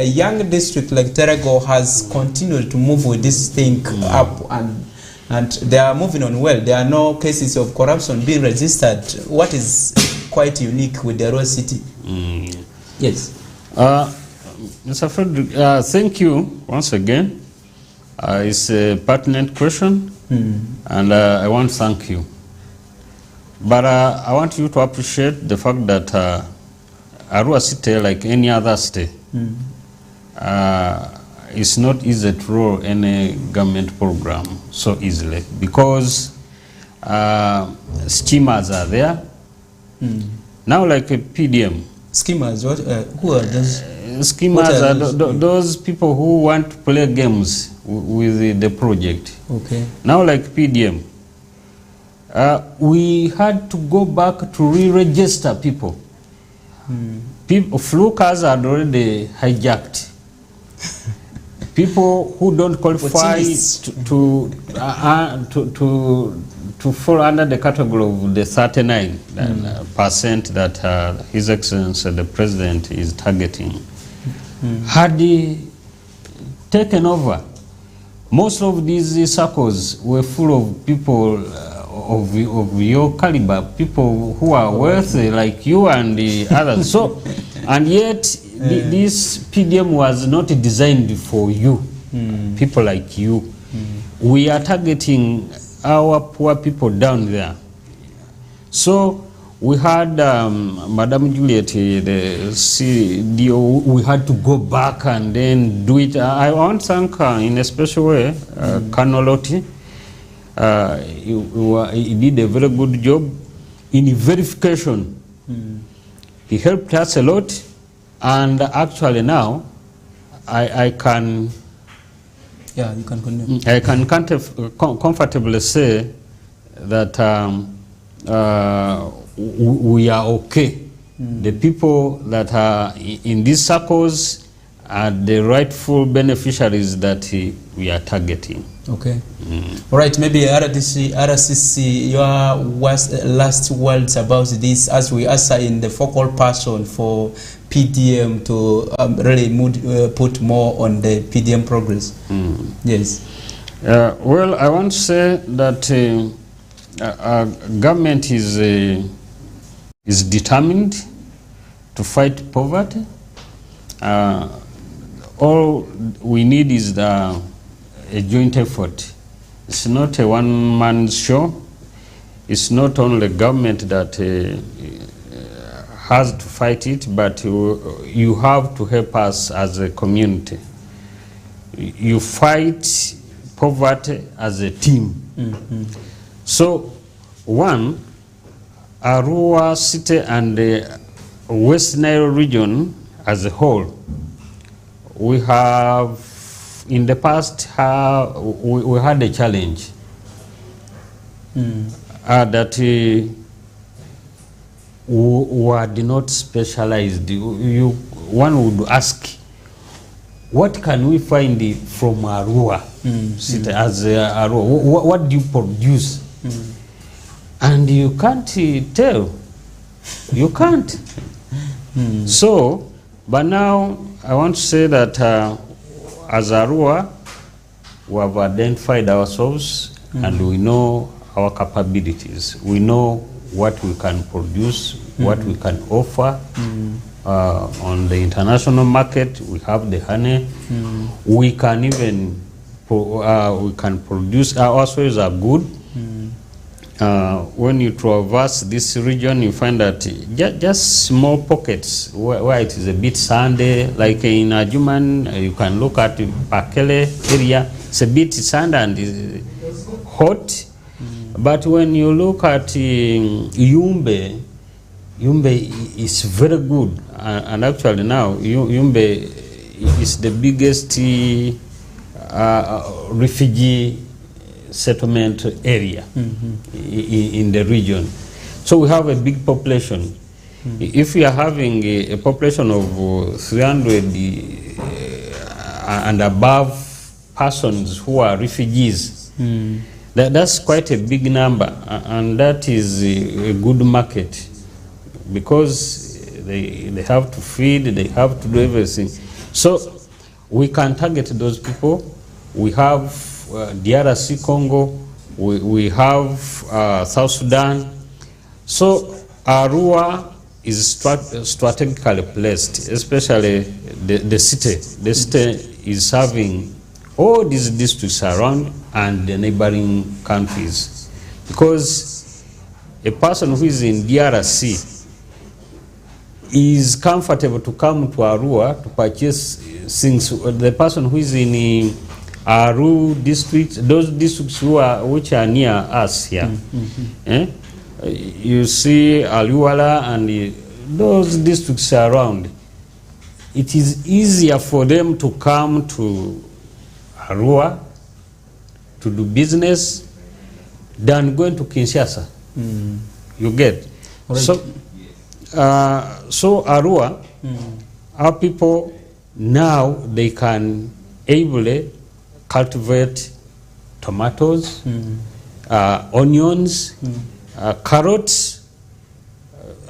young district like Terego has continued to move with this thing up, and they are moving on well. There are no cases of corruption being registered. What is quite unique with the Erua City? Yes. Mr. Frederick, thank you once again. It's a pertinent question, and I want to thank you. But I want you to appreciate the fact that Erua City, like any other state, it's not easy to roll any government program so easily because schemers are there. Now, like a PDM. Schemers, what? Who are those? Schemers are those people who want to play games with the project. Okay. Now, like PDM, we had to go back to re-register people. Flukers are already hijacked. People who don't qualify to fall under the category of the 39% that His Excellency the President is targeting had taken over. Most of these circles were full of people of your caliber, people who are wealthy like you and the others. So, and yet this PDM was not designed for you, people like you. We are targeting our poor people down there. So we had Madam Juliet, the CDO, we had to go back and then do it. I want to thank in a special way Colonel Loti. He did a very good job in verification. He helped us a lot, and actually now I can. Yeah, you can continue. I can comfortably say that we are okay. The people that are in these circles are the rightful beneficiaries that we are targeting. Okay. All right, maybe RCC, your last words about this as we answer in the focal person for PDM to really put more on the PDM progress. Yes. Well, I want to say that our government is determined to fight poverty. All we need is a joint effort. It's not a one-man show. It's not only the government that has to fight it, but you have to help us as a community. You fight poverty as a team. So, one, Erua City and the Westnile region as a whole, we have, in the past, we had a challenge that were not specialized. One would ask, what can we find from Erua City as Erua? What do you produce? And you can't tell. You can't. So, but now I want to say that as Erua, we have identified ourselves and we know our capabilities. We know what we can produce, what we can offer. On the international market, we have the honey. We can even we can produce. Our soils are good. When you traverse this region, you find that just small pockets where it is a bit sandy, like in Ajuman, you can look at Pakele area. It's a bit sandy and hot. But when you look at Yumbe is very good. And actually now, Yumbe is the biggest refugee settlement area in the region. So we have a big population. If we are having a population of 300 and above persons who are refugees, that's quite a big number, and that is a good market, because they have to feed, they have to do everything. So we can target those people. We have DRC Congo, we have South Sudan. So Arua is strategically placed, especially the city. The city is serving all these districts around and the neighboring countries. Because a person who is in DRC is comfortable to come to Arua to purchase things. The person who is in Aru district, those districts which are near us here, you see Aliwala and those districts around, it is easier for them to come to Arua to do business than going to Kinshasa. You get? Right. So Arua, our people now, they can ably cultivate tomatoes, onions, carrots,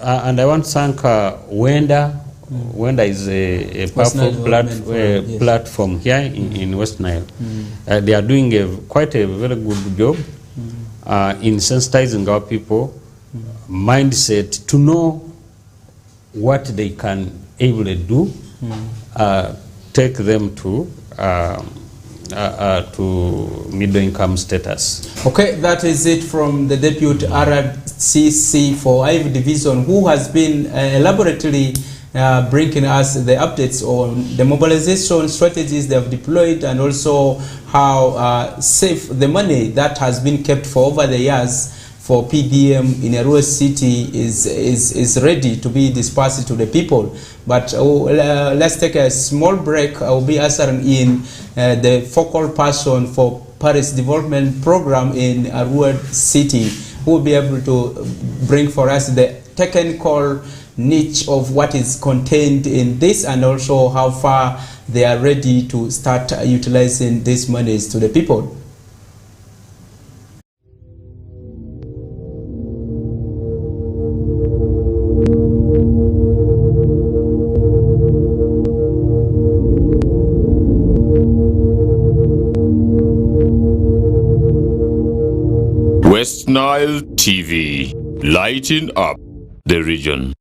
and I want to thank Wenda. Wenda is a powerful platform here in Westnile. They are doing quite a very good job in sensitizing our people mindset to know what they can able do, take them to middle-income status. Okay, that is it from the Deputy RCC for Ivory Division, who has been elaborately bringing us the updates on the mobilization strategies they have deployed, and also how safe the money that has been kept for over the years for PDM in Arua City is ready to be dispersed to the people. But let's take a small break. I will be answering in the focal person for Paris Development Program in Arua City, who will be able to bring for us the technical niche of what is contained in this, and also how far they are ready to start utilizing these monies to the people. Westnile TV, lighting up the region.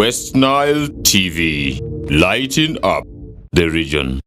Westnile TV, lighting up the region.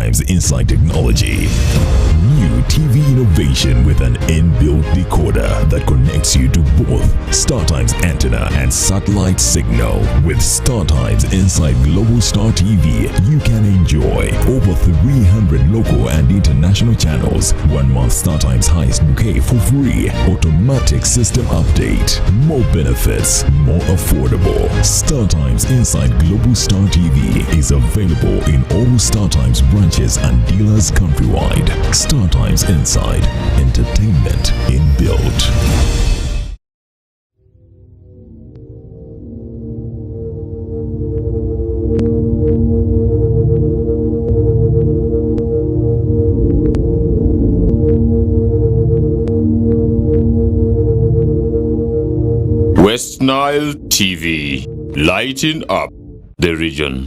StarTimes Inside Technology. New TV innovation with an inbuilt decoder that connects you to both StarTimes antenna and satellite signal. With StarTimes Inside Global Star TV, you can enjoy over 300 local and international channels, 1 month StarTimes highest bouquet for free, automatic system update, more benefits, more affordable. StarTimes Inside Global Star TV is available in all StarTimes branches and dealers countrywide. StarTimes Inside, entertainment inbuilt. Westnile TV, lighting up the region.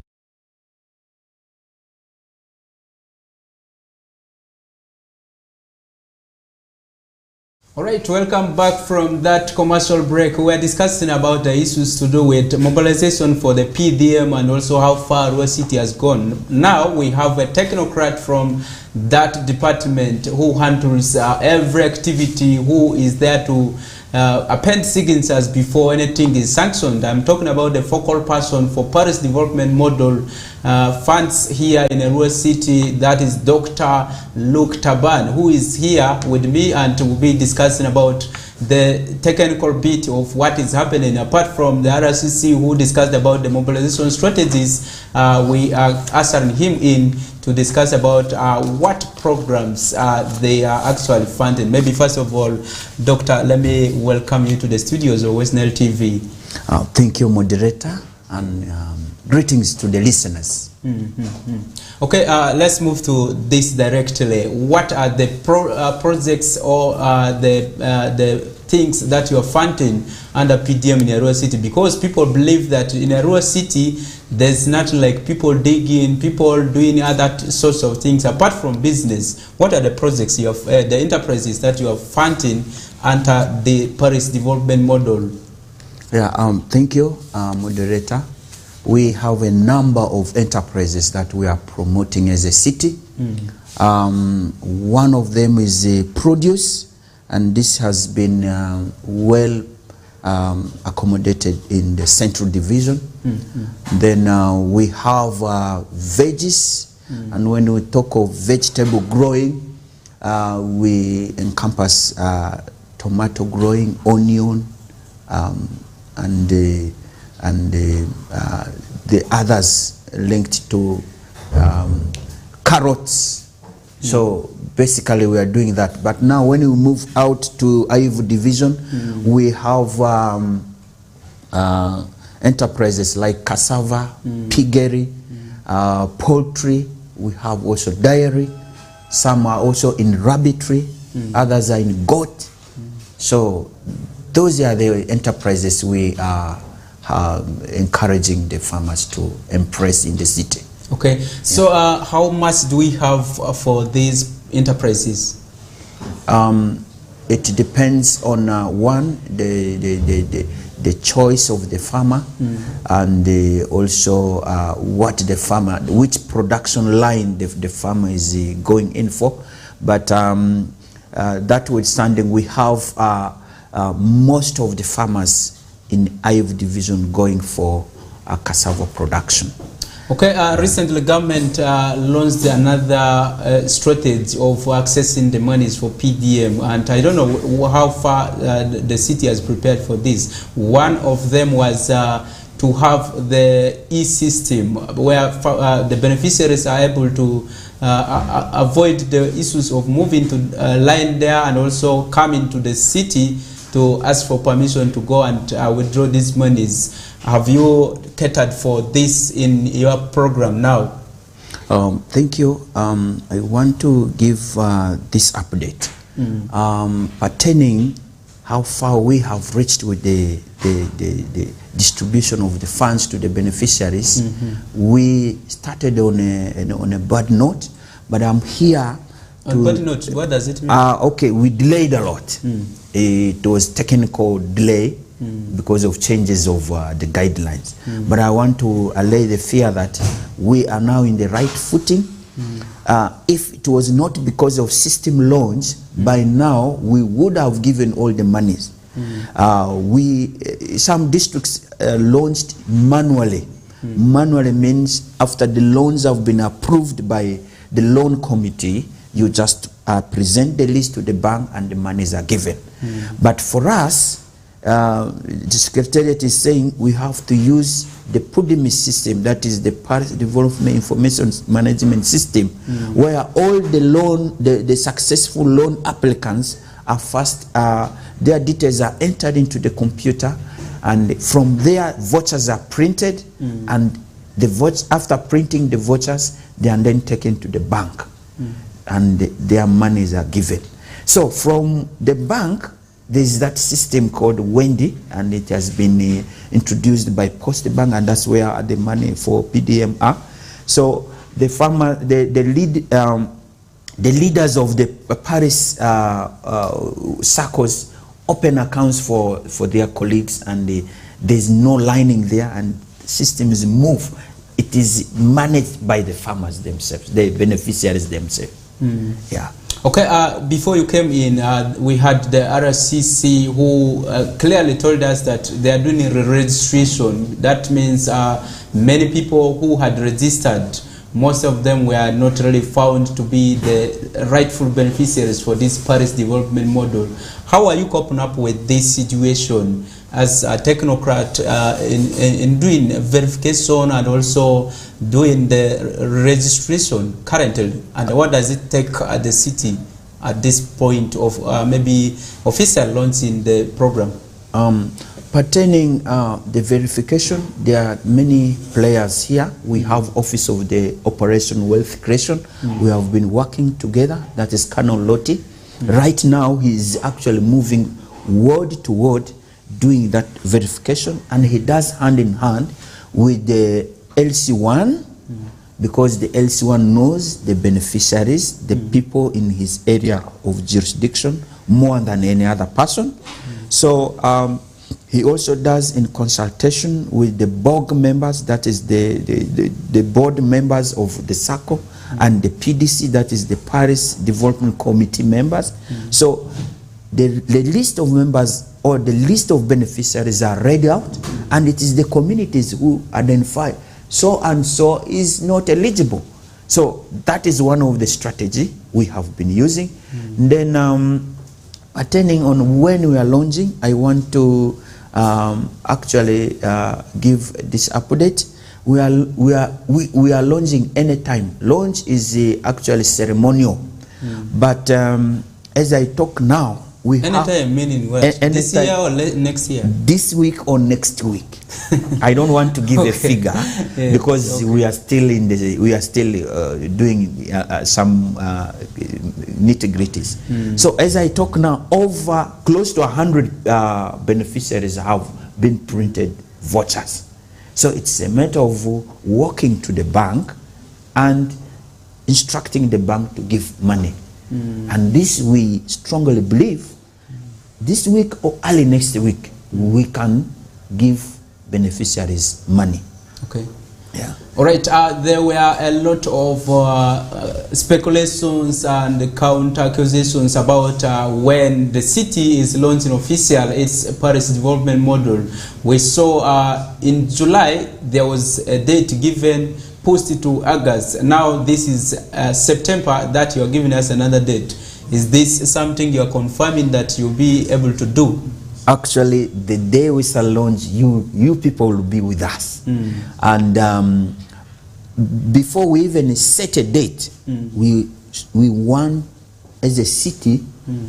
All right, welcome back from that commercial break. We are discussing about the issues to do with mobilization for the PDM and also how far Arua City has gone. Now we have a technocrat from that department who handles every activity, who is there to append signatures before anything is sanctioned. I'm talking about the focal person for Paris Development Model funds here in Arua City. That is Dr. Luke Taban, who is here with me, and we'll be discussing about the technical bit of what is happening. Apart from the RCC, who discussed about the mobilization strategies, we are asking him in to discuss about what programs they are actually funding. Maybe first of all, Doctor, let me welcome you to the studios of Westnile TV. Thank you, moderator, and greetings to the listeners. Okay, let's move to this directly. What are the projects or the things that you are funding under PDM in Arua City? Because people believe that in Arua City there's not like people digging, people doing other sorts of things apart from business. What are the projects you have, the enterprises that you are funding under the Paris Development Model? Yeah, thank you, moderator. We have a number of enterprises that we are promoting as a city. One of them is produce, and this has been well accommodated in the Central Division. Then we have veggies, and when we talk of vegetable growing, we encompass tomato growing, onion, and the others linked to carrots. So basically we are doing that. But now when we move out to Aivu Division, we have enterprises like cassava, piggery, poultry. We have also dairy. Some are also in rabbitry, others are in goat. So those are the enterprises we are encouraging the farmers to embrace in the city. Okay, so how much do we have for these enterprises? It depends on one, the choice of the farmer, and also what the farmer, which production line the farmer is going in for. But that withstanding, we have most of the farmers in Aivu Division going for cassava production. Okay, recently government launched another strategy of accessing the monies for PDM, and I don't know how far the city has prepared for this. One of them was to have the e-system where the beneficiaries are able to avoid the issues of moving to line there and also coming to the city to ask for permission to go and withdraw these monies. Have you catered for this in your program now? Thank you. I want to give this update pertaining how far we have reached with the distribution of the funds to the beneficiaries. We started on a bad note, but I'm here. On bad note, what does it mean? Okay, we delayed a lot. It was technical delay because of changes of the guidelines. But I want to allay the fear that we are now in the right footing, if it was not because of system launch, by now we would have given all the monies. Some districts launched manually. Manually means after the loans have been approved by the loan committee, you just present the list to the bank and the monies are given. But for us, the Secretariat is saying we have to use the PUDIMI system, that is the Parish Development Information Management System, where all the successful loan applicants are first, their details are entered into the computer, and from there vouchers are printed, and after printing the vouchers, they are then taken to the bank, and their monies are given. So from the bank, there is that system called Wendy, and it has been introduced by Post Bank, and that's where the money for PDM are. So the farmer, the leaders of the Paris circles open accounts for their colleagues, and there's no lining there, and the system is moved. It is managed by the farmers themselves, the beneficiaries themselves. Yeah. Okay, before you came in, we had the RCC who clearly told us that they are doing re-registration. That means many people who had registered, most of them were not really found to be the rightful beneficiaries for this Paris development model. How are you coping up with this situation as a technocrat in doing verification and also doing the registration currently? And what does it take at the city at this point of maybe official launching the program? Pertaining the verification, there are many players here. We have Office of the Operation Wealth Creation. We have been working together. That is Canon Lottie. Right now, he is actually moving word to word, doing that verification, and he does hand in hand with the LC1, because the LC1 knows the beneficiaries, the people in his area of jurisdiction more than any other person. So he also does in consultation with the BOG members, that is the board members of the SACCO, and the PDC, that is the Paris Development Committee members. So the list of members or the list of beneficiaries are read out, and it is the communities who identify so and so is not eligible. So that is one of the strategy we have been using. Then attending on when we are launching, I want to actually give this update. We are launching anytime. Launch is actually ceremonial, but as I talk now, we anytime meaning what? This year or next year? This week or next week. I don't want to give a figure because we are still in the doing some nitty-gritties. So as I talk now, over close to 100 beneficiaries have been printed vouchers. So it's a matter of walking to the bank and instructing the bank to give money. And this we strongly believe this week or early next week we can give beneficiaries money. Okay. Yeah. All right. There were a lot of speculations and counter accusations about when the city is launching official its Paris development model. We saw in July there was a date given posted to August. Now this is September that you are giving us another date. Is this something you are confirming that you'll be able to do? Actually, the day we shall launch, you people will be with us. And before we even set a date, we want as a city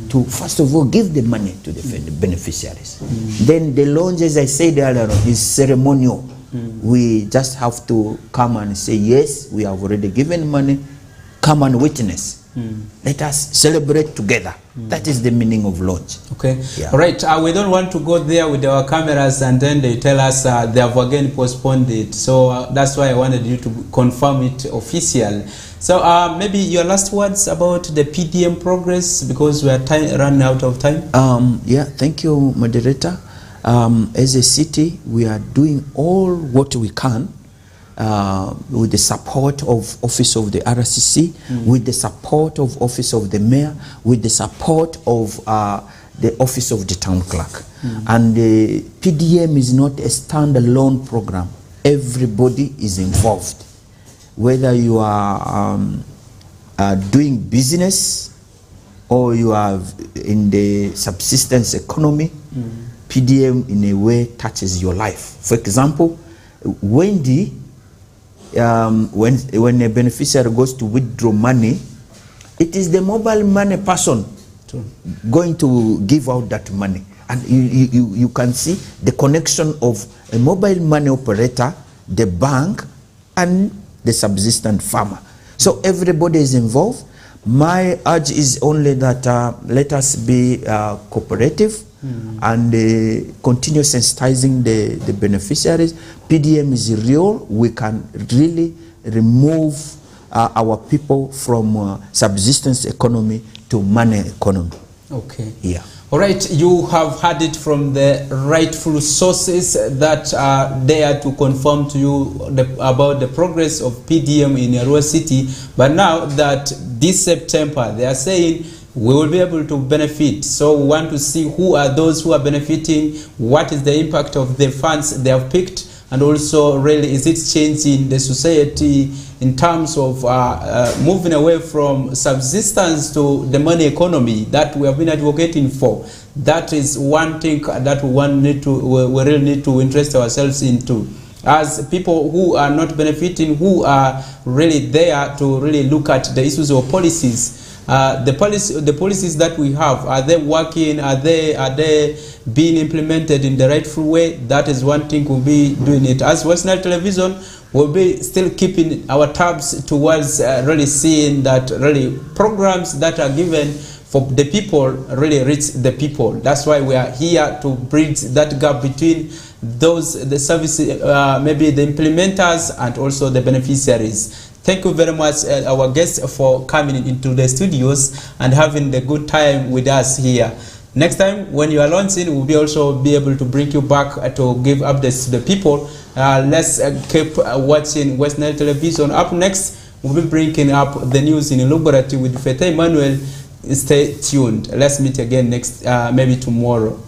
to first of all give the money to the beneficiaries. Then the launch, as I said earlier, is ceremonial. We just have to come and say, yes, we have already given money, come and witness. Let us celebrate together. That is the meaning of launch. Okay. Yeah. All right. We don't want to go there with our cameras and then they tell us they have again postponed it. So that's why I wanted you to confirm it officially. So maybe your last words about the PDM progress, because we are running out of time. Yeah. Thank you, moderator. As a city, we are doing all what we can with the support of Office of the RCC, with the support of Office of the Mayor, with the support of the Office of the Town Clerk. And the PDM is not a standalone program. Everybody is involved. Whether you are doing business or you are in the subsistence economy, PDM in a way touches your life. For example, Wendy, when a beneficiary goes to withdraw money, it is the mobile money person going to give out that money. And you can see the connection of a mobile money operator, the bank, and the subsistent farmer. So everybody is involved. My urge is only that let us be cooperative and continue sensitizing the beneficiaries. PDM is real. We can really remove our people from subsistence economy to money economy. Okay. Yeah. All right, you have heard it from the rightful sources that are there to confirm to you about the progress of PDM in Arua City. But now that this September, they are saying we will be able to benefit. So we want to see who are those who are benefiting, what is the impact of the funds they have picked, and also really is it changing the society in terms of moving away from subsistence to the money economy that we have been advocating for. That is one thing that we really need to interest ourselves into. As people who are not benefiting, who are really there to really look at the issues of policies. The policies that we have, are they working? Are they being implemented in the rightful way? That is one thing we'll be doing it. As Westnile Television, we'll be still keeping our tabs towards really seeing that really programs that are given for the people really reach the people. That's why we are here to bridge that gap between the services, maybe the implementers and also the beneficiaries. Thank you very much, our guests, for coming into the studios and having the good time with us here. Next time, when you are launching, we'll also be able to bring you back to give updates to the people. Let's keep watching Westnile Television. Up next, we'll be bringing up the news in Lubarati with Fete Emmanuel. Stay tuned. Let's meet again next, maybe tomorrow.